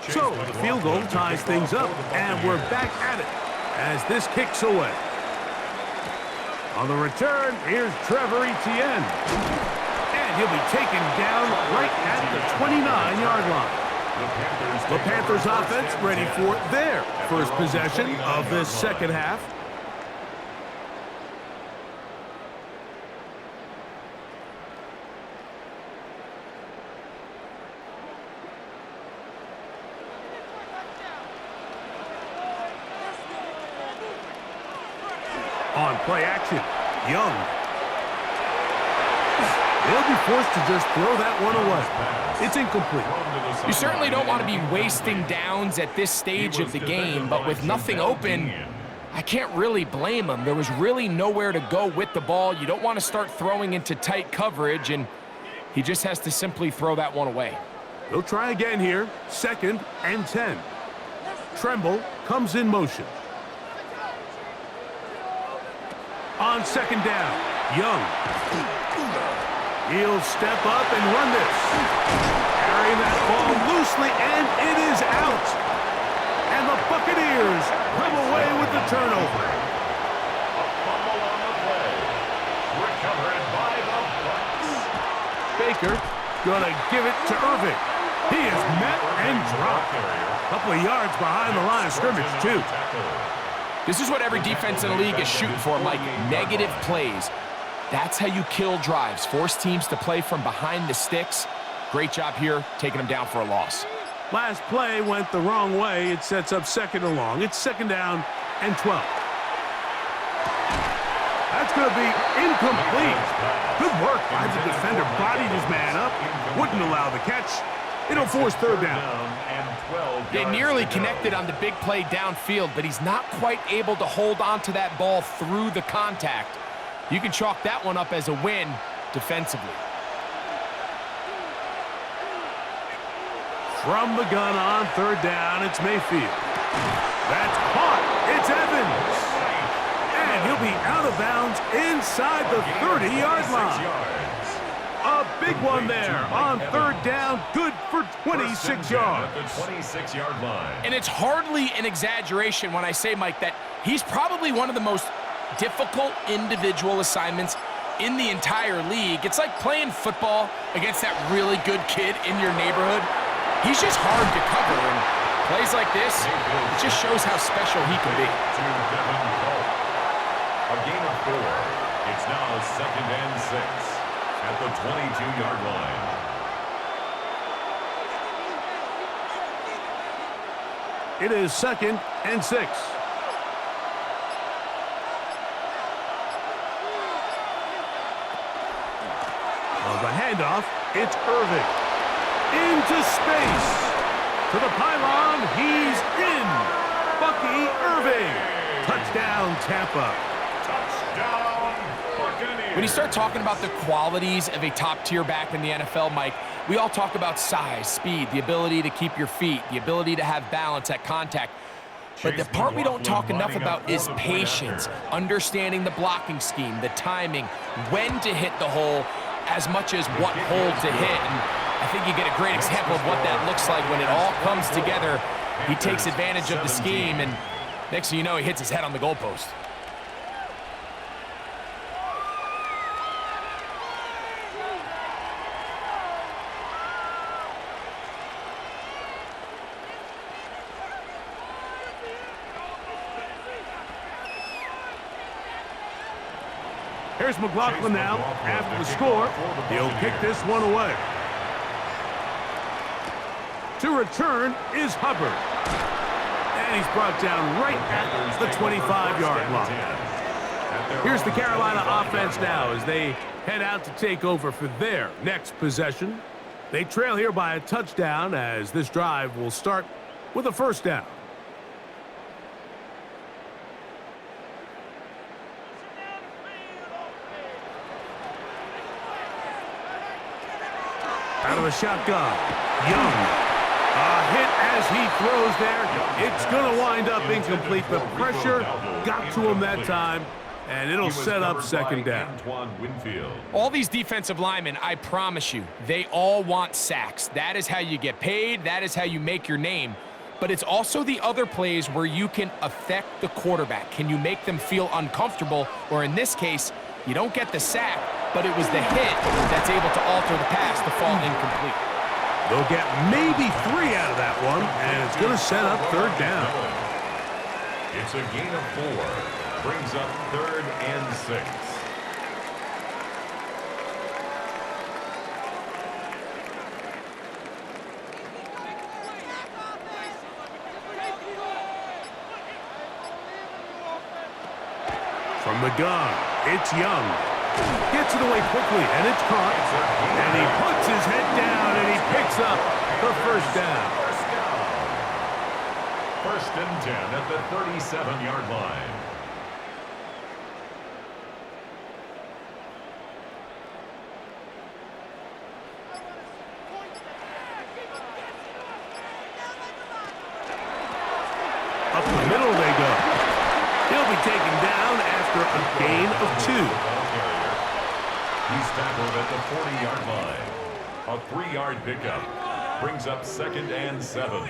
So the field goal ties things up, and we're back at it as this kicks away. On the return, here's Trevor Etienne. And he'll be taken down right at the 29-yard line. The Panthers offense ready for their first possession of this second half. On play action, Young. They'll be forced to just throw that one away. It's incomplete. You certainly don't want to be wasting downs at this stage of the game, but with nothing open, I can't really blame him. There was really nowhere to go with the ball. You don't want to start throwing into tight coverage, and he just has to simply throw that one away. They'll try again here, 2nd and 10. Tremble comes in motion. On 2nd down, Young. He'll step up and run this. Carrying that ball loosely, and it is out. And the Buccaneers come away with the turnover. A fumble on the play. Recovered by the Bucs. Baker gonna give it to Irving. He is met and dropped. A couple of yards behind the line of scrimmage, too. This is what every defense in the league is shooting for, Mike. Negative plays. That's how you kill drives. Force teams to play from behind the sticks. Great job here, taking them down for a loss. Last play went the wrong way. It sets up 2nd and long. It's 2nd down and 12. That's going to be incomplete. Good work by the defender. Bodied his man up. Wouldn't allow the catch. It'll force 3rd down. They nearly connected on the big play downfield, but he's not quite able to hold on to that ball through the contact. You can chalk that one up as a win defensively. From the gun on 3rd down, it's Mayfield. That's caught. It's Evans. And he'll be out of bounds inside the 30-yard line. A big one there on 3rd down. Good for 26 yards. The 26-yard line. And it's hardly an exaggeration when I say, Mike, that he's probably one of the most difficult individual assignments in the entire league. It's like playing football against that really good kid in your neighborhood. He's just hard to cover, and plays like this, it just shows how special he can be. A gain of 4. It's now 2nd and 6 at the 22-yard line. It is 2nd and 6. On the handoff, it's Irving. Into space. To the pylon, he's in. Bucky Irving. Touchdown, Tampa. Touchdown, Buccaneers. When you start talking about the qualities of a top-tier back in the NFL, Mike, we all talk about size, speed, the ability to keep your feet, the ability to have balance at contact. But the part we don't talk enough about is patience, understanding the blocking scheme, the timing, when to hit the hole, as much as what hole to hit. And I think you get a great example of what that looks like when it all comes together. He takes advantage of the scheme, and next thing you know, he hits his head on the goalpost. Here's McLaughlin now. After the score, he'll kick this one away. To return is Hubbard. And he's brought down right at the 25-yard line. Here's the Carolina offense now as they head out to take over for their next possession. They trail here by a touchdown as this drive will start with a first down. Out of the shotgun, Young. A hit as he throws there. It's going to wind up incomplete. The pressure got to him that time, and it'll set up second down. All these defensive linemen, I promise you, they all want sacks. That is how you get paid. That is how you make your name. But it's also the other plays where you can affect the quarterback. Can you make them feel uncomfortable? Or in this case, you don't get the sack, but it was the hit that's able to alter the pass to fall incomplete. They'll get maybe 3 out of that one, and it's going to set up third down. It's a gain of 4. Brings up 3rd and 6. From the gun, it's Young. Gets it away quickly, and it's caught. And he puts his head down, and he picks up the first down. 1st and 10 at the 37-yard line. Up the middle they go. He'll be taken down after a gain of 2. He's tackled at the 40-yard line. A 3-yard pickup brings up 2nd and 7.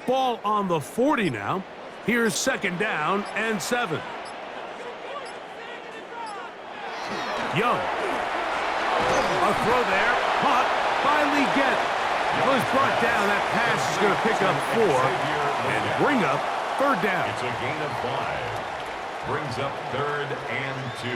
Ball on the 40 now. Here's 2nd down and 7. Young. A throw there. Caught by Leggett. Well, he's brought down. That pass is going to pick up 4 and bring up third down. It's a gain of 5. Brings up 3rd and 2.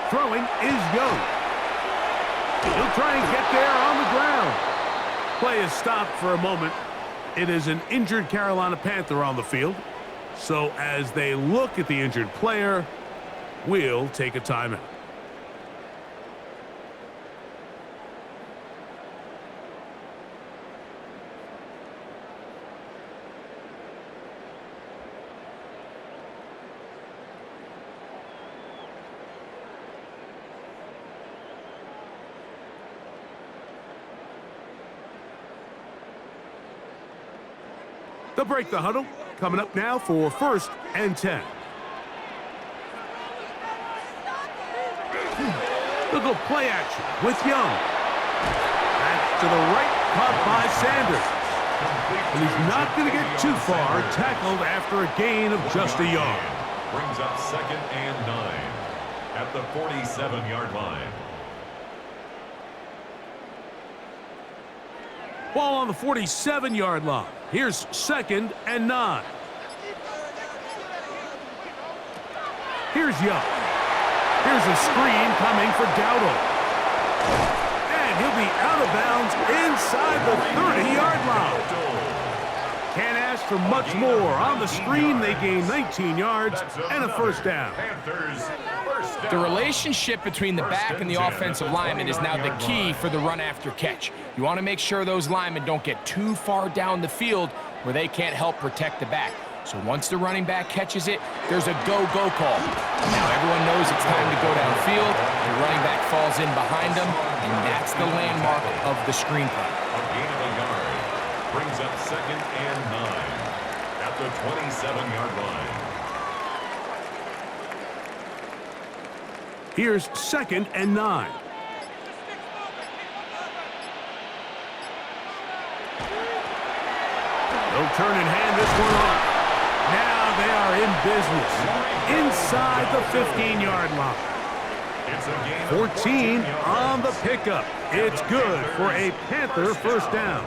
Throwing is Young. He'll try and get there on the ground. Play is stopped for a moment. It is an injured Carolina Panther on the field. So as they look at the injured player, we'll take a timeout. They'll break the huddle. Coming up now for 1st and 10. They'll go play action with Young. That's to the right, caught by Sanders. And he's not going to get too far, tackled after a gain of just a yard. Brings up 2nd and 9. at the 47-yard line. Ball on the 47-yard line. Here's 2nd and 9. Here's Young. Here's a screen coming for Dowdle. And he'll be out of bounds inside the 30-yard line. Can't ask for much more. On the screen, they gain 19 yards and a first down. The relationship between the back and the offensive lineman is now the key for the run after catch. You want to make sure those linemen don't get too far down the field where they can't help protect the back. So once the running back catches it, there's a go-go call. Now everyone knows it's time to go downfield. The running back falls in behind them, and that's the landmark of the screen play. A gain of a yard brings up 2nd and 9 at the 27-yard line. Here's 2nd and 9. They'll turn and hand this one off. Now they are in business inside the 15-yard line. It's a gain of 14 on the pickup. It's good for a Panther first down.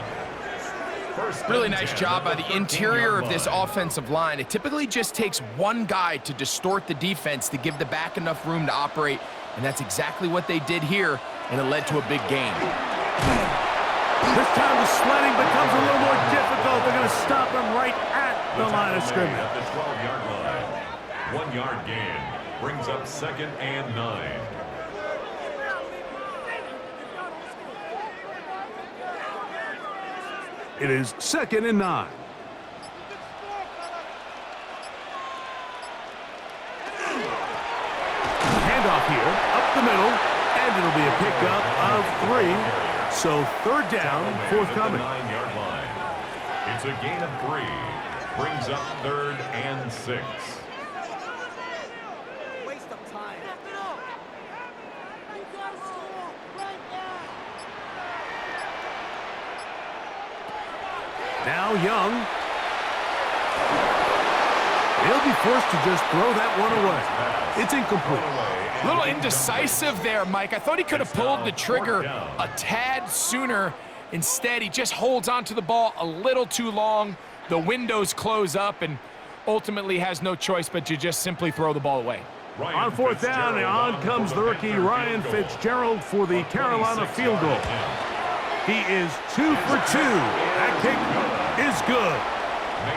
Really nice job by the interior of this offensive line. It typically just takes one guy to distort the defense to give the back enough room to operate, and that's exactly what they did here, and it led to a big gain. This time the sledding becomes a little more difficult. They're going to stop him right at the line of scrimmage. At the 12-yard line. 1 yard gain brings up 2nd and 9. It is 2nd and 9. Handoff here, up the middle, and it'll be a pickup of 3. So 3rd down, forthcoming. 9-yard line. It's a gain of 3. Brings up 3rd and 6. Waste of time. Now Young. He'll be forced to just throw that one away. It's incomplete. A little indecisive there, Mike. I thought he could have pulled the trigger a tad sooner. Instead, he just holds onto the ball a little too long. The windows close up and ultimately has no choice but to just simply throw the ball away. On 4th down, and on comes the rookie Ryan Fitzgerald for the Carolina field goal. He is 2 for 2. That kick is good.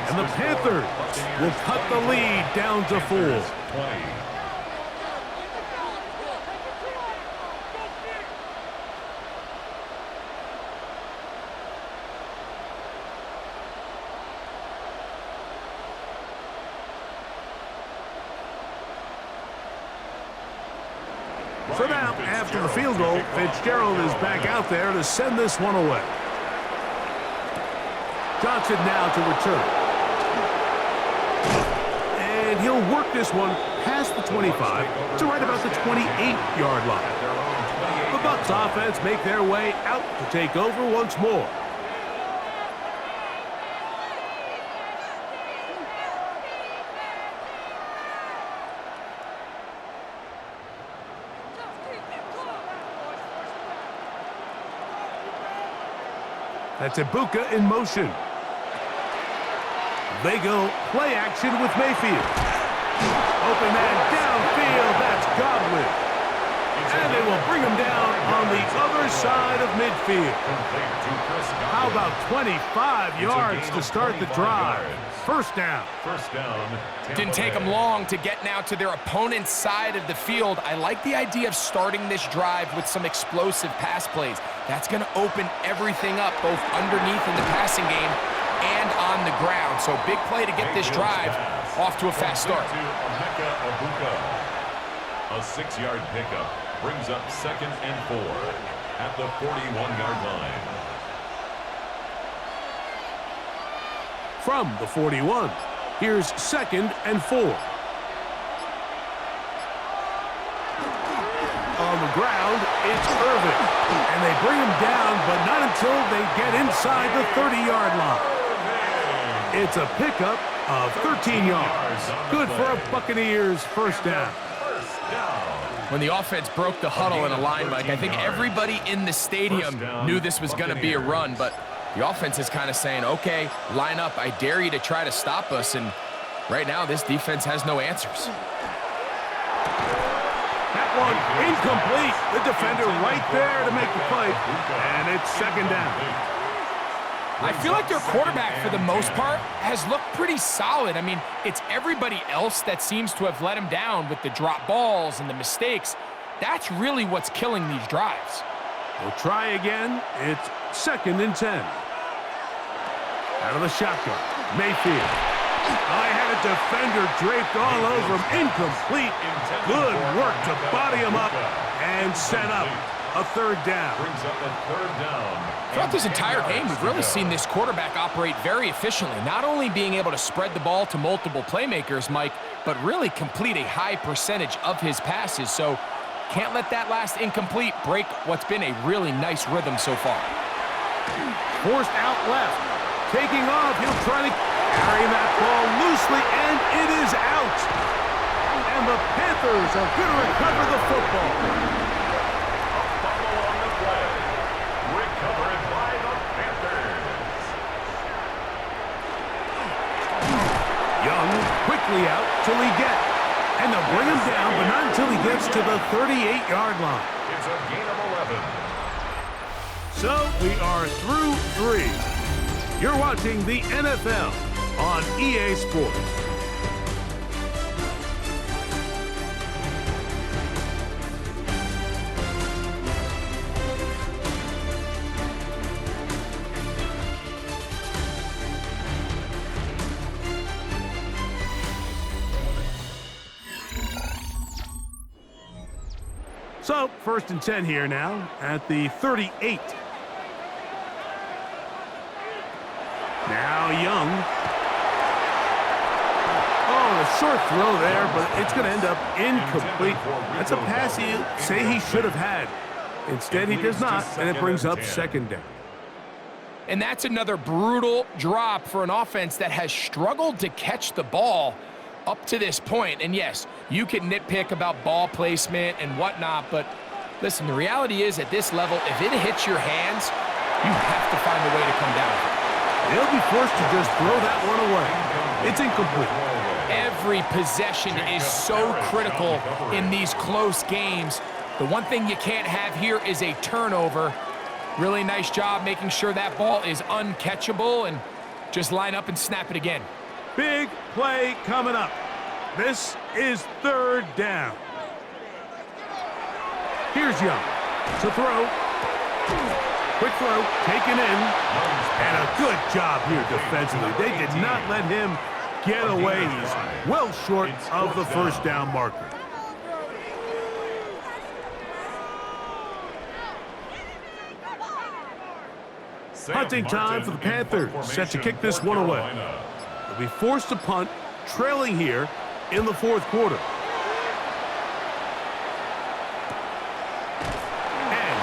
And the Panthers will cut the lead down to 4. So now, after the field goal, Fitzgerald is back out there to send this one away. Johnson now to return. And he'll work this one past the 25 to right about the 28-yard line. The Bucs offense make their way out to take over once more. That's Ibuka in motion. They go play action with Mayfield. Open man downfield. That's Godwin. And they will bring him down on the other side of midfield. How about 25 yards to start the drive? First down. Didn't take them long to get now to their opponent's side of the field. I like the idea of starting this drive with some explosive pass plays. That's going to open everything up, both underneath in the passing game and on the ground. So big play to get this drive off to a fast start. A 6-yard pickup brings up 2nd and 4 at the 41-yard line. From the 41, here's 2nd and 4. On the ground, it's Irvin. And they bring him down, but not until they get inside the 30-yard line. It's a pickup of 13 yards. Good for a Buccaneers first down. First down. When the offense broke the huddle in a line, Mike, I think everybody in the stadium knew this was going to be a run, but the offense is kind of saying, okay, line up. I dare you to try to stop us, and right now this defense has no answers. That one incomplete. The defender right there to make the play, and it's second down. I feel like their quarterback, for the most part, has looked pretty solid. I mean, it's everybody else that seems to have let him down with the drop balls and the mistakes. That's really what's killing these drives. We'll try again. It's 2nd and 10. Out of the shotgun, Mayfield. I had a defender draped all over him. Incomplete. Good work to body him up and set up a 3rd down. Brings up a 3rd down. Throughout this entire game, we've really seen this quarterback operate very efficiently, not only being able to spread the ball to multiple playmakers, Mike, but really complete a high percentage of his passes. So can't let that last incomplete break what's been a really nice rhythm so far. Forced out left. Taking off, he'll try to carry that ball loosely, and it is out. And the Panthers are going to recover the football. On the play. Recovered by the Panthers. Young quickly out till he gets. And they'll bring him down, but not until he gets to the 38-yard line. It's a gain of 11. So we are through 3. You're watching the NFL on EA Sports. So, 1st and 10 here now at the 38. Now Young. Oh, a short throw there, but it's going to end up incomplete. That's a pass you say he should have had. Instead, he does not, and it brings up 2nd down. And that's another brutal drop for an offense that has struggled to catch the ball up to this point. And yes, you can nitpick about ball placement and whatnot, but listen, the reality is at this level, if it hits your hands, you have to find a way to come down with it. They'll be forced to just throw that one away. It's incomplete. Every possession is so critical in these close games. The one thing you can't have here is a turnover. Really nice job making sure that ball is uncatchable, and just line up and snap it again. Big play coming up. This is 3rd down. Here's Young to throw. Quick throw, taken in, and a good job here defensively. They did not let him get away. He's well short of the 1st down marker. Punting time for the Panthers, set to kick this one away. They'll be forced to punt, trailing here in the 4th quarter.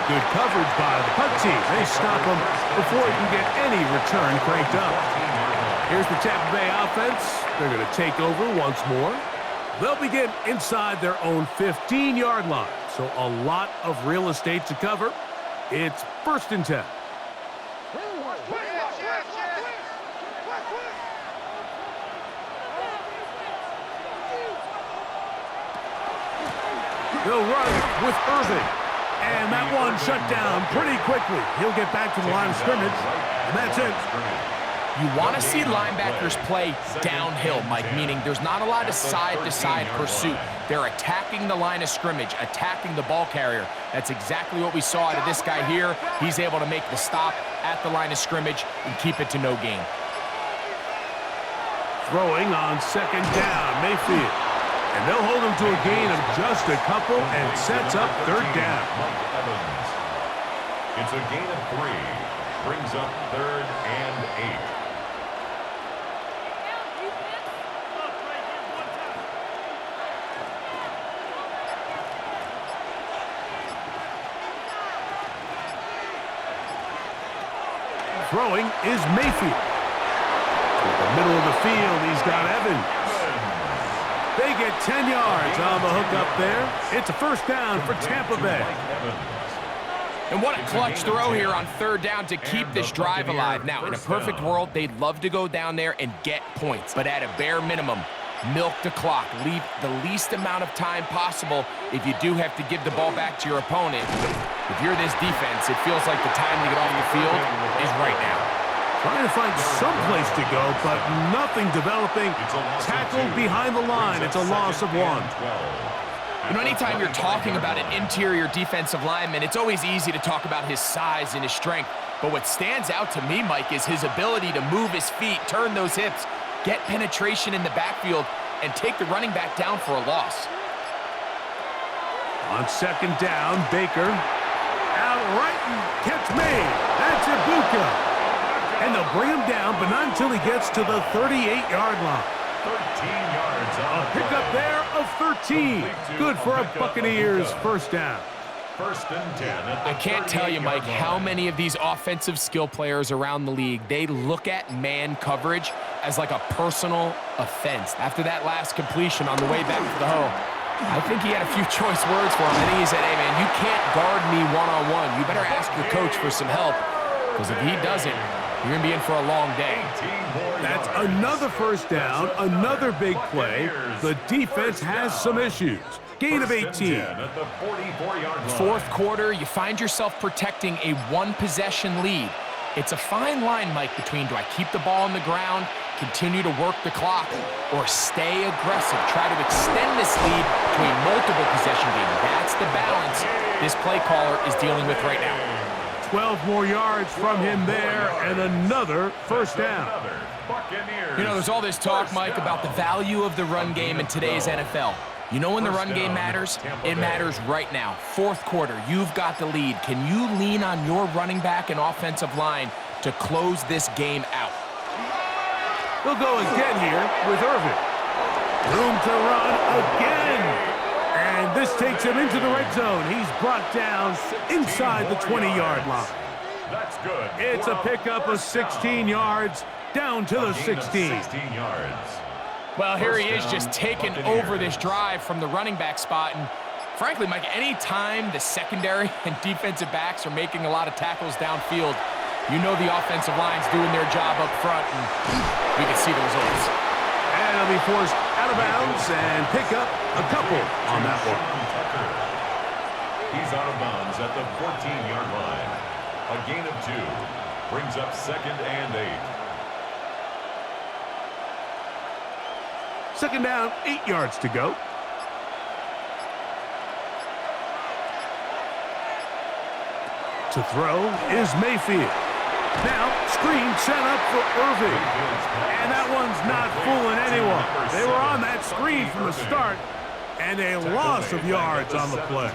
Good coverage by the punt team. They stop him before he can get any return cranked up. Here's the Tampa Bay offense. They're going to take over once more. They'll begin inside their own 15-yard line. So a lot of real estate to cover. It's 1st and 10. They'll run with Irving. And that one shut down pretty quickly. He'll get back to the line of scrimmage, and that's it. You want to see linebackers play downhill, Mike, meaning there's not a lot of side-to-side pursuit. They're attacking the line of scrimmage, attacking the ball carrier. That's exactly what we saw out of this guy here. He's able to make the stop at the line of scrimmage and keep it to no gain. Throwing on 2nd down, Mayfield. And they'll hold him to a gain of just a couple and sets up 3rd down. It's a gain of 3. Brings up 3rd and 8. Throwing is Mayfield. To the middle of the field, he's got Evans. They get 10 yards on the hook up there. It's a first down for Tampa Bay. And what a clutch throw here on third down to keep this drive alive. Now, in a perfect world, they'd love to go down there and get points. But at a bare minimum, milk the clock. Leave the least amount of time possible if you do have to give the ball back to your opponent. If you're this defense, it feels like the time to get off the field is right now. Trying to find some place to go, but nothing developing. Tackled behind the line. It's a loss of 1. You know, anytime you're talking about an interior defensive lineman, it's always easy to talk about his size and his strength. But what stands out to me, Mike, is his ability to move his feet, turn those hips, get penetration in the backfield, and take the running back down for a loss. On second down, Baker. Out right and catch me. That's Ibuka. And they'll bring him down, but not until he gets to the 38-yard line. 13 yards on A pickup there of 13. Good for a Buccaneers first down. First and 10. I can't tell you, Mike, how many of these offensive skill players around the league, they look at man coverage as like a personal offense. After that last completion on the way back to the huddle, I think he had a few choice words for him. I think he said, hey, man, you can't guard me one-on-one. You better ask your coach for some help, because if he doesn't, you're going to be in for a long day. That's another first down, another big play. The defense has some issues. Gain of 18. Fourth quarter, you find yourself protecting a one-possession lead. It's a fine line, Mike, between do I keep the ball on the ground, continue to work the clock, or stay aggressive, try to extend this lead to a multiple possession game. That's the balance this play caller is dealing with right now. 12 more yards from him there, and another first down. You know, there's all this talk, Mike, about the value of the run game in today's NFL. You know when the run game matters? It matters right now. Fourth quarter, you've got the lead. Can you lean on your running back and offensive line to close this game out? We'll go again here with Irvin. Room to run again. And this takes him into the red zone. He's brought down inside the 20-yard line. That's good. It's a pickup of 16 yards down to the 16. 16 yards. Well, here he is just taking over this drive from the running back spot. And frankly, Mike, any time the secondary and defensive backs are making a lot of tackles downfield, you know the offensive line's doing their job up front, and we can see the results. And he'll be forced out of bounds and pick up a couple on that one. He's out of bounds at the 14-yard line. A gain of 2 brings up second and 8. Second down, 8 yards to go. To throw is Mayfield. Now, screen set up for Irving. And that one's not fooling anyone. They were on that screen from the start, and a loss of yards on the play.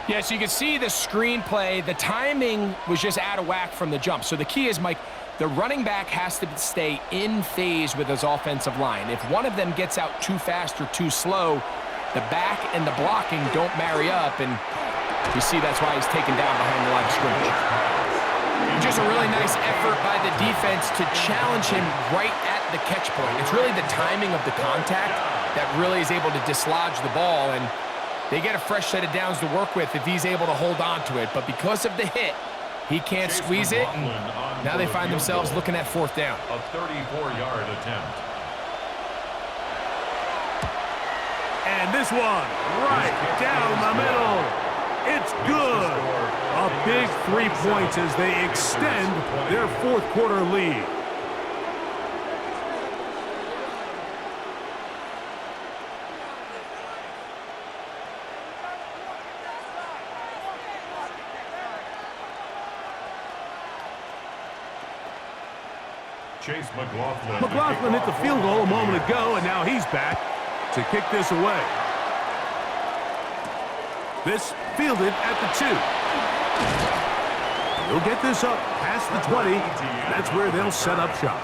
Yeah, so you can see the screenplay. The timing was just out of whack from the jump. So the key is, Mike, the running back has to stay in phase with his offensive line. If one of them gets out too fast or too slow, the back and the blocking don't marry up, and you see that's why he's taken down behind the line of scrimmage. Just a really nice effort by the defense to challenge him right at the catch point. It's really the timing of the contact that really is able to dislodge the ball, and they get a fresh set of downs to work with if he's able to hold on to it. But because of the hit, he can't squeeze it, and now they find themselves looking at fourth down. A 34-yard attempt. And this one right down the middle. It's good. A big 3 points as they extend their fourth quarter lead. Chase McLaughlin. McLaughlin hit the field goal a moment ago, and now he's back to kick this away. This fielded at the 2. He'll get this up past the 20. That's where they'll set up shop.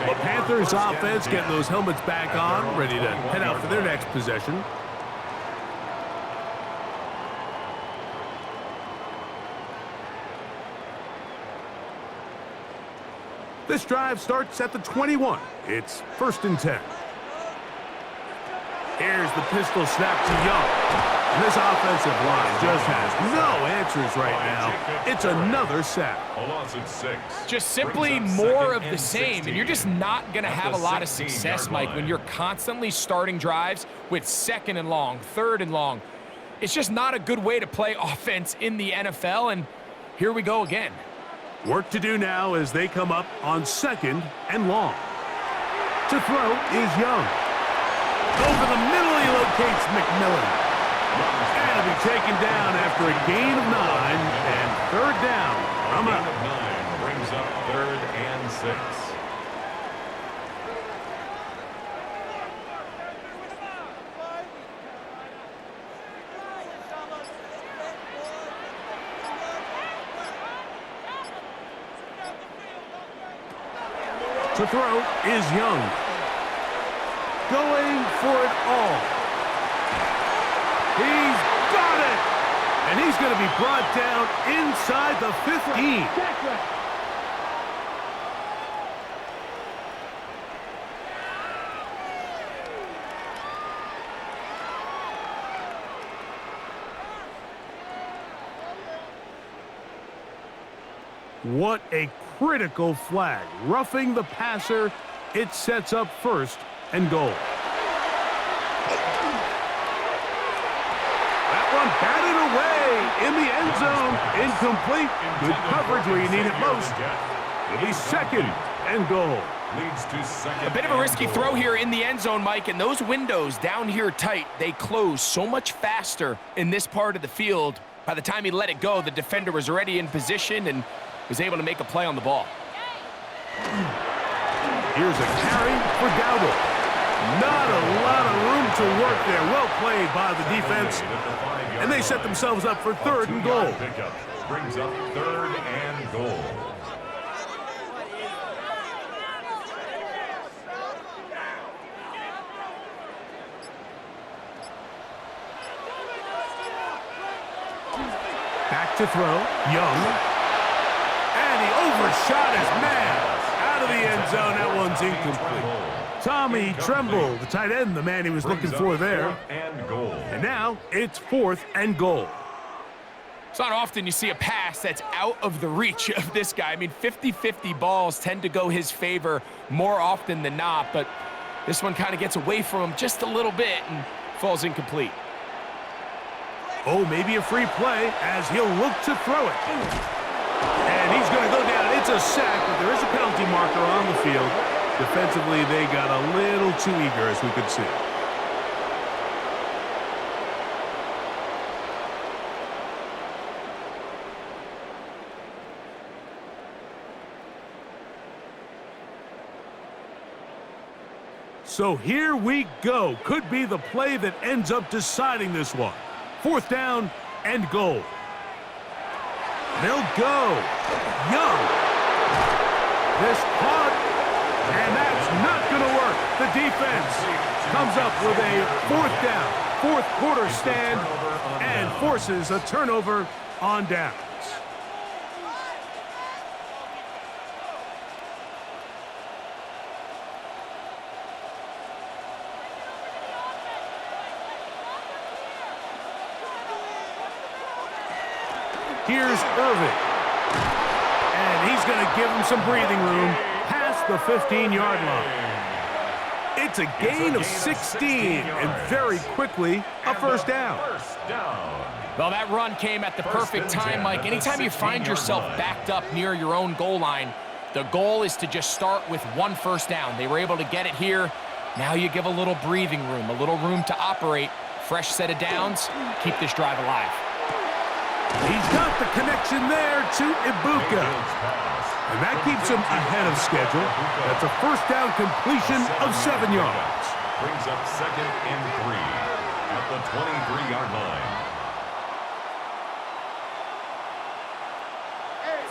The Panthers offense getting those helmets back on, ready to head out for their next possession. This drive starts at the 21. It's first and 10. Here's the pistol snap to Young. And this offensive line just has no answers right now. It's another sack. A loss of 6. Just simply more of the same, and you're just not going to have a lot of success, Mike, when you're constantly starting drives with 2nd and long, 3rd and long. It's just not a good way to play offense in the NFL, and here we go again. Work to do now as they come up on 2nd and long. To throw is Young. Over the middle, he locates McMillan. And he'll be taken down after a gain of 9 and 3rd down. I'm up. 9 brings up 3rd and 6. To throw is Young. Going for it all. He's got it! And he's going to be brought down inside the 15. What a critical flag. Roughing the passer, it sets up 1st and goal. That one batted away in the end zone. Incomplete. Good coverage where you need it most. It'll be 2nd and goal. Leads to 2nd. A bit of a risky throw here in the end zone, Mike, and those windows down here tight, they close so much faster in this part of the field. By the time he let it go, the defender was already in position and was able to make a play on the ball. Here's a carry for Dowdle. Not a lot of room to work there. Well played by the defense. And they set themselves up for 3rd and goal. Pickup brings up 3rd and goal. Back to throw, Young. And he overshot his man. Out of the end zone, that one's incomplete. Tommy Tremble, the tight end, the man he was looking for there. And now it's 4th and goal. It's not often you see a pass that's out of the reach of this guy. I mean, 50-50 balls tend to go his favor more often than not, but this one kind of gets away from him just a little bit and falls incomplete. Oh, maybe a free play as he'll look to throw it. And he's going to go down. It's a sack, but there is a penalty marker on the field. Defensively, they got a little too eager, as we could see. So here we go. Could be the play that ends up deciding this one. 4th down and goal. They'll go. Young. This caught, and that's not going to work. The defense comes up with a 4th down, 4th quarter stand, and forces a turnover on downs. Here's Irving. And he's going to give him some breathing room past the 15-yard line. It's a gain of 16, and very quickly, a 1st down. Well, that run came at the perfect time, Mike. Anytime you find yourself backed up near your own goal line, the goal is to just start with 1 1st down. They were able to get it here. Now you give a little breathing room, a little room to operate. Fresh set of downs, keep this drive alive. He's got the connection there to Ibuka. And that keeps him ahead of schedule. That's a 1st down completion of 7 yards. Brings up 2nd and 3 at the 23-yard line.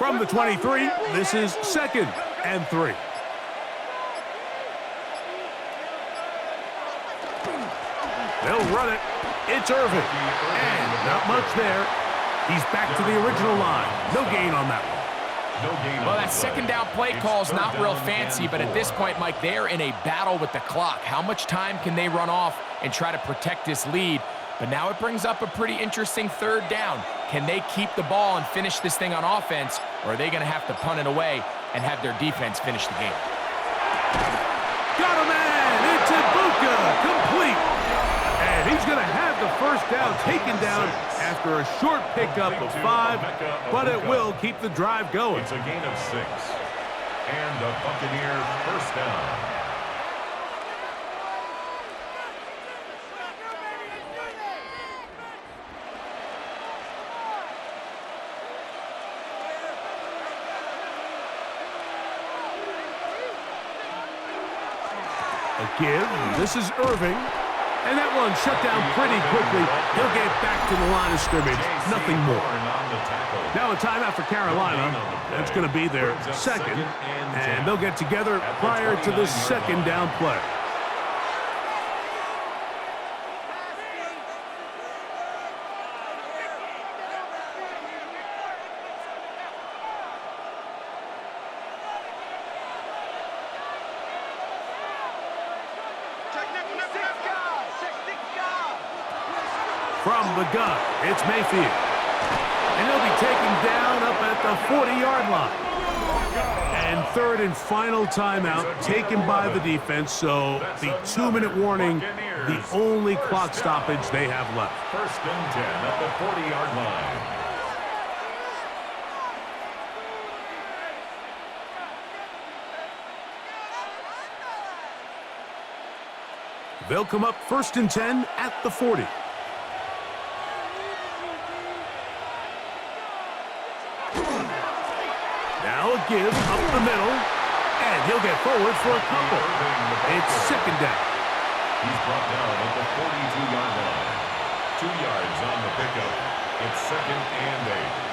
From the 23, this is 2nd and 3. They'll run it. It's Irving. And not much there. He's back to the original line. No gain on that one. No gain. Well, that second down play call is not real fancy, but at this point, Mike, they're in a battle with the clock. How much time can they run off and try to protect this lead? But now it brings up a pretty interesting third down. Can they keep the ball and finish this thing on offense, or are they going to have to punt it away and have their defense finish the game? Got a man! It's Ibuka! Complete! And he's going to have the first down taken down after a short pickup of 5, but it will keep the drive going. It's a gain of 6. And the Buccaneer first down. A give. This is Irving. And that one shut down pretty quickly. He'll get back to the line of scrimmage. Nothing more. Now a timeout for Carolina. That's going to be their second. And they'll get together prior to the second down play. From the gun, it's Mayfield. And he'll be taken down up at the 40-yard line. And third and final timeout taken by the defense, so the 2-minute warning, the only clock stoppage they have left. First and 10 at the 40-yard line. They'll come up first and 10 at the 40. Now a give up the middle, and he'll get forward for a couple. It's second down. He's brought down at the 42-yard line. 2 yards on the pickup. It's second and 8.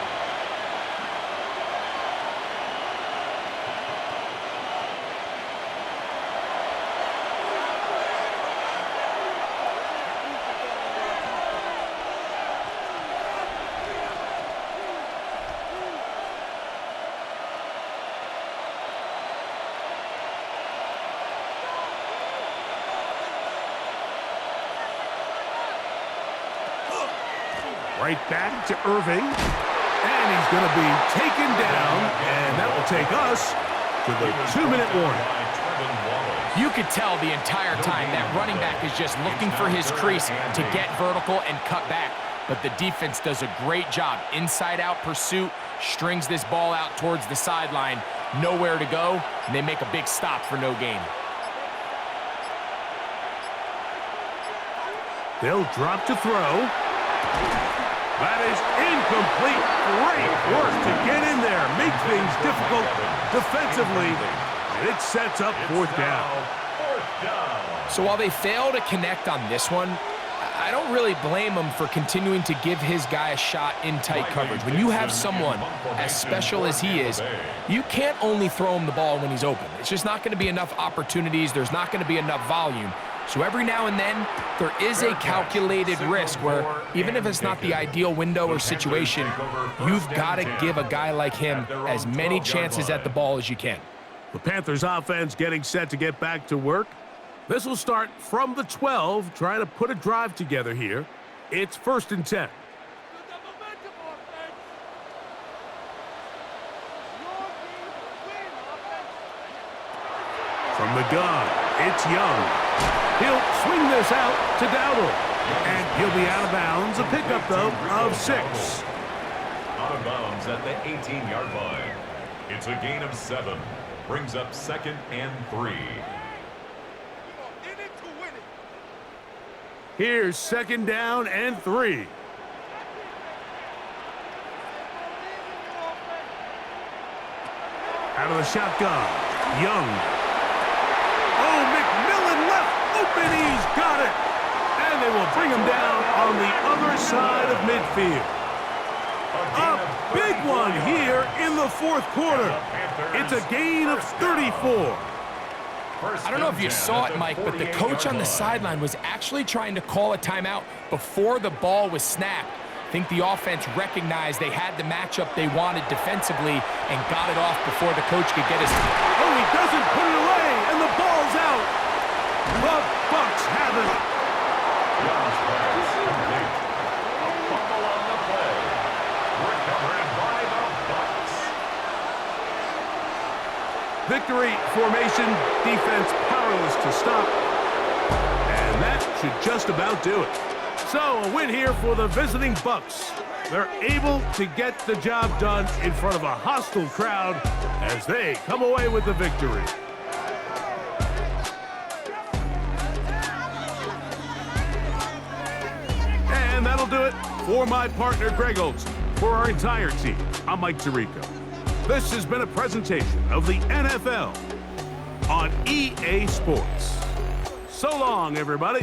Right back to Irving, and he's going to be taken down, and that will take us to the 2-minute warning. You could tell the entire time that running back is just looking for his crease to get vertical and cut back, but the defense does a great job. Inside-out pursuit, strings this ball out towards the sideline, nowhere to go, and they make a big stop for no gain. They'll drop to throw. That is incomplete. Great work to get in there, make things difficult defensively, and it sets up fourth down. So while they fail to connect on this one, I don't really blame him for continuing to give his guy a shot in tight coverage. When you have someone as special as he is, you can't only throw him the ball when he's open. It's just not going to be enough opportunities. There's not going to be enough volume. So every now and then, there is a calculated risk where even if it's not the ideal window or situation, you've got to give a guy like him as many chances at the ball as you can. The Panthers offense getting set to get back to work. This will start from the 12, trying to put a drive together here. It's first and 10. From the gun, it's Young. He'll swing this out to Dowdle, and he'll be out of bounds. A pickup, though, of 6. Out of bounds at the 18-yard line. It's a gain of 7. Brings up second and 3. Here's second down and 3. Out of the shotgun, Young. Oh, McMillan left open. He's got it. And they will bring him down on the other side of midfield. A big one here in the fourth quarter. It's a gain of 34. I don't know if you saw it, Mike, but the coach on the sideline was actually trying to call a timeout before the ball was snapped. think the offense recognized they had the matchup they wanted defensively and got it off before the coach could get his... Oh, he doesn't put it away, and the ball's out. The Bucs have it. Young's pass complete. A fumble on the play. Recovered by the Bucs. Victory formation, defense powerless to stop. And that should just about do it. So, a win here for the visiting Bucs. They're able to get the job done in front of a hostile crowd as they come away with the victory. And that'll do it for my partner, Greg Olson. For our entire team, I'm Mike Tirico. This has been a presentation of the NFL on EA Sports. So long, everybody.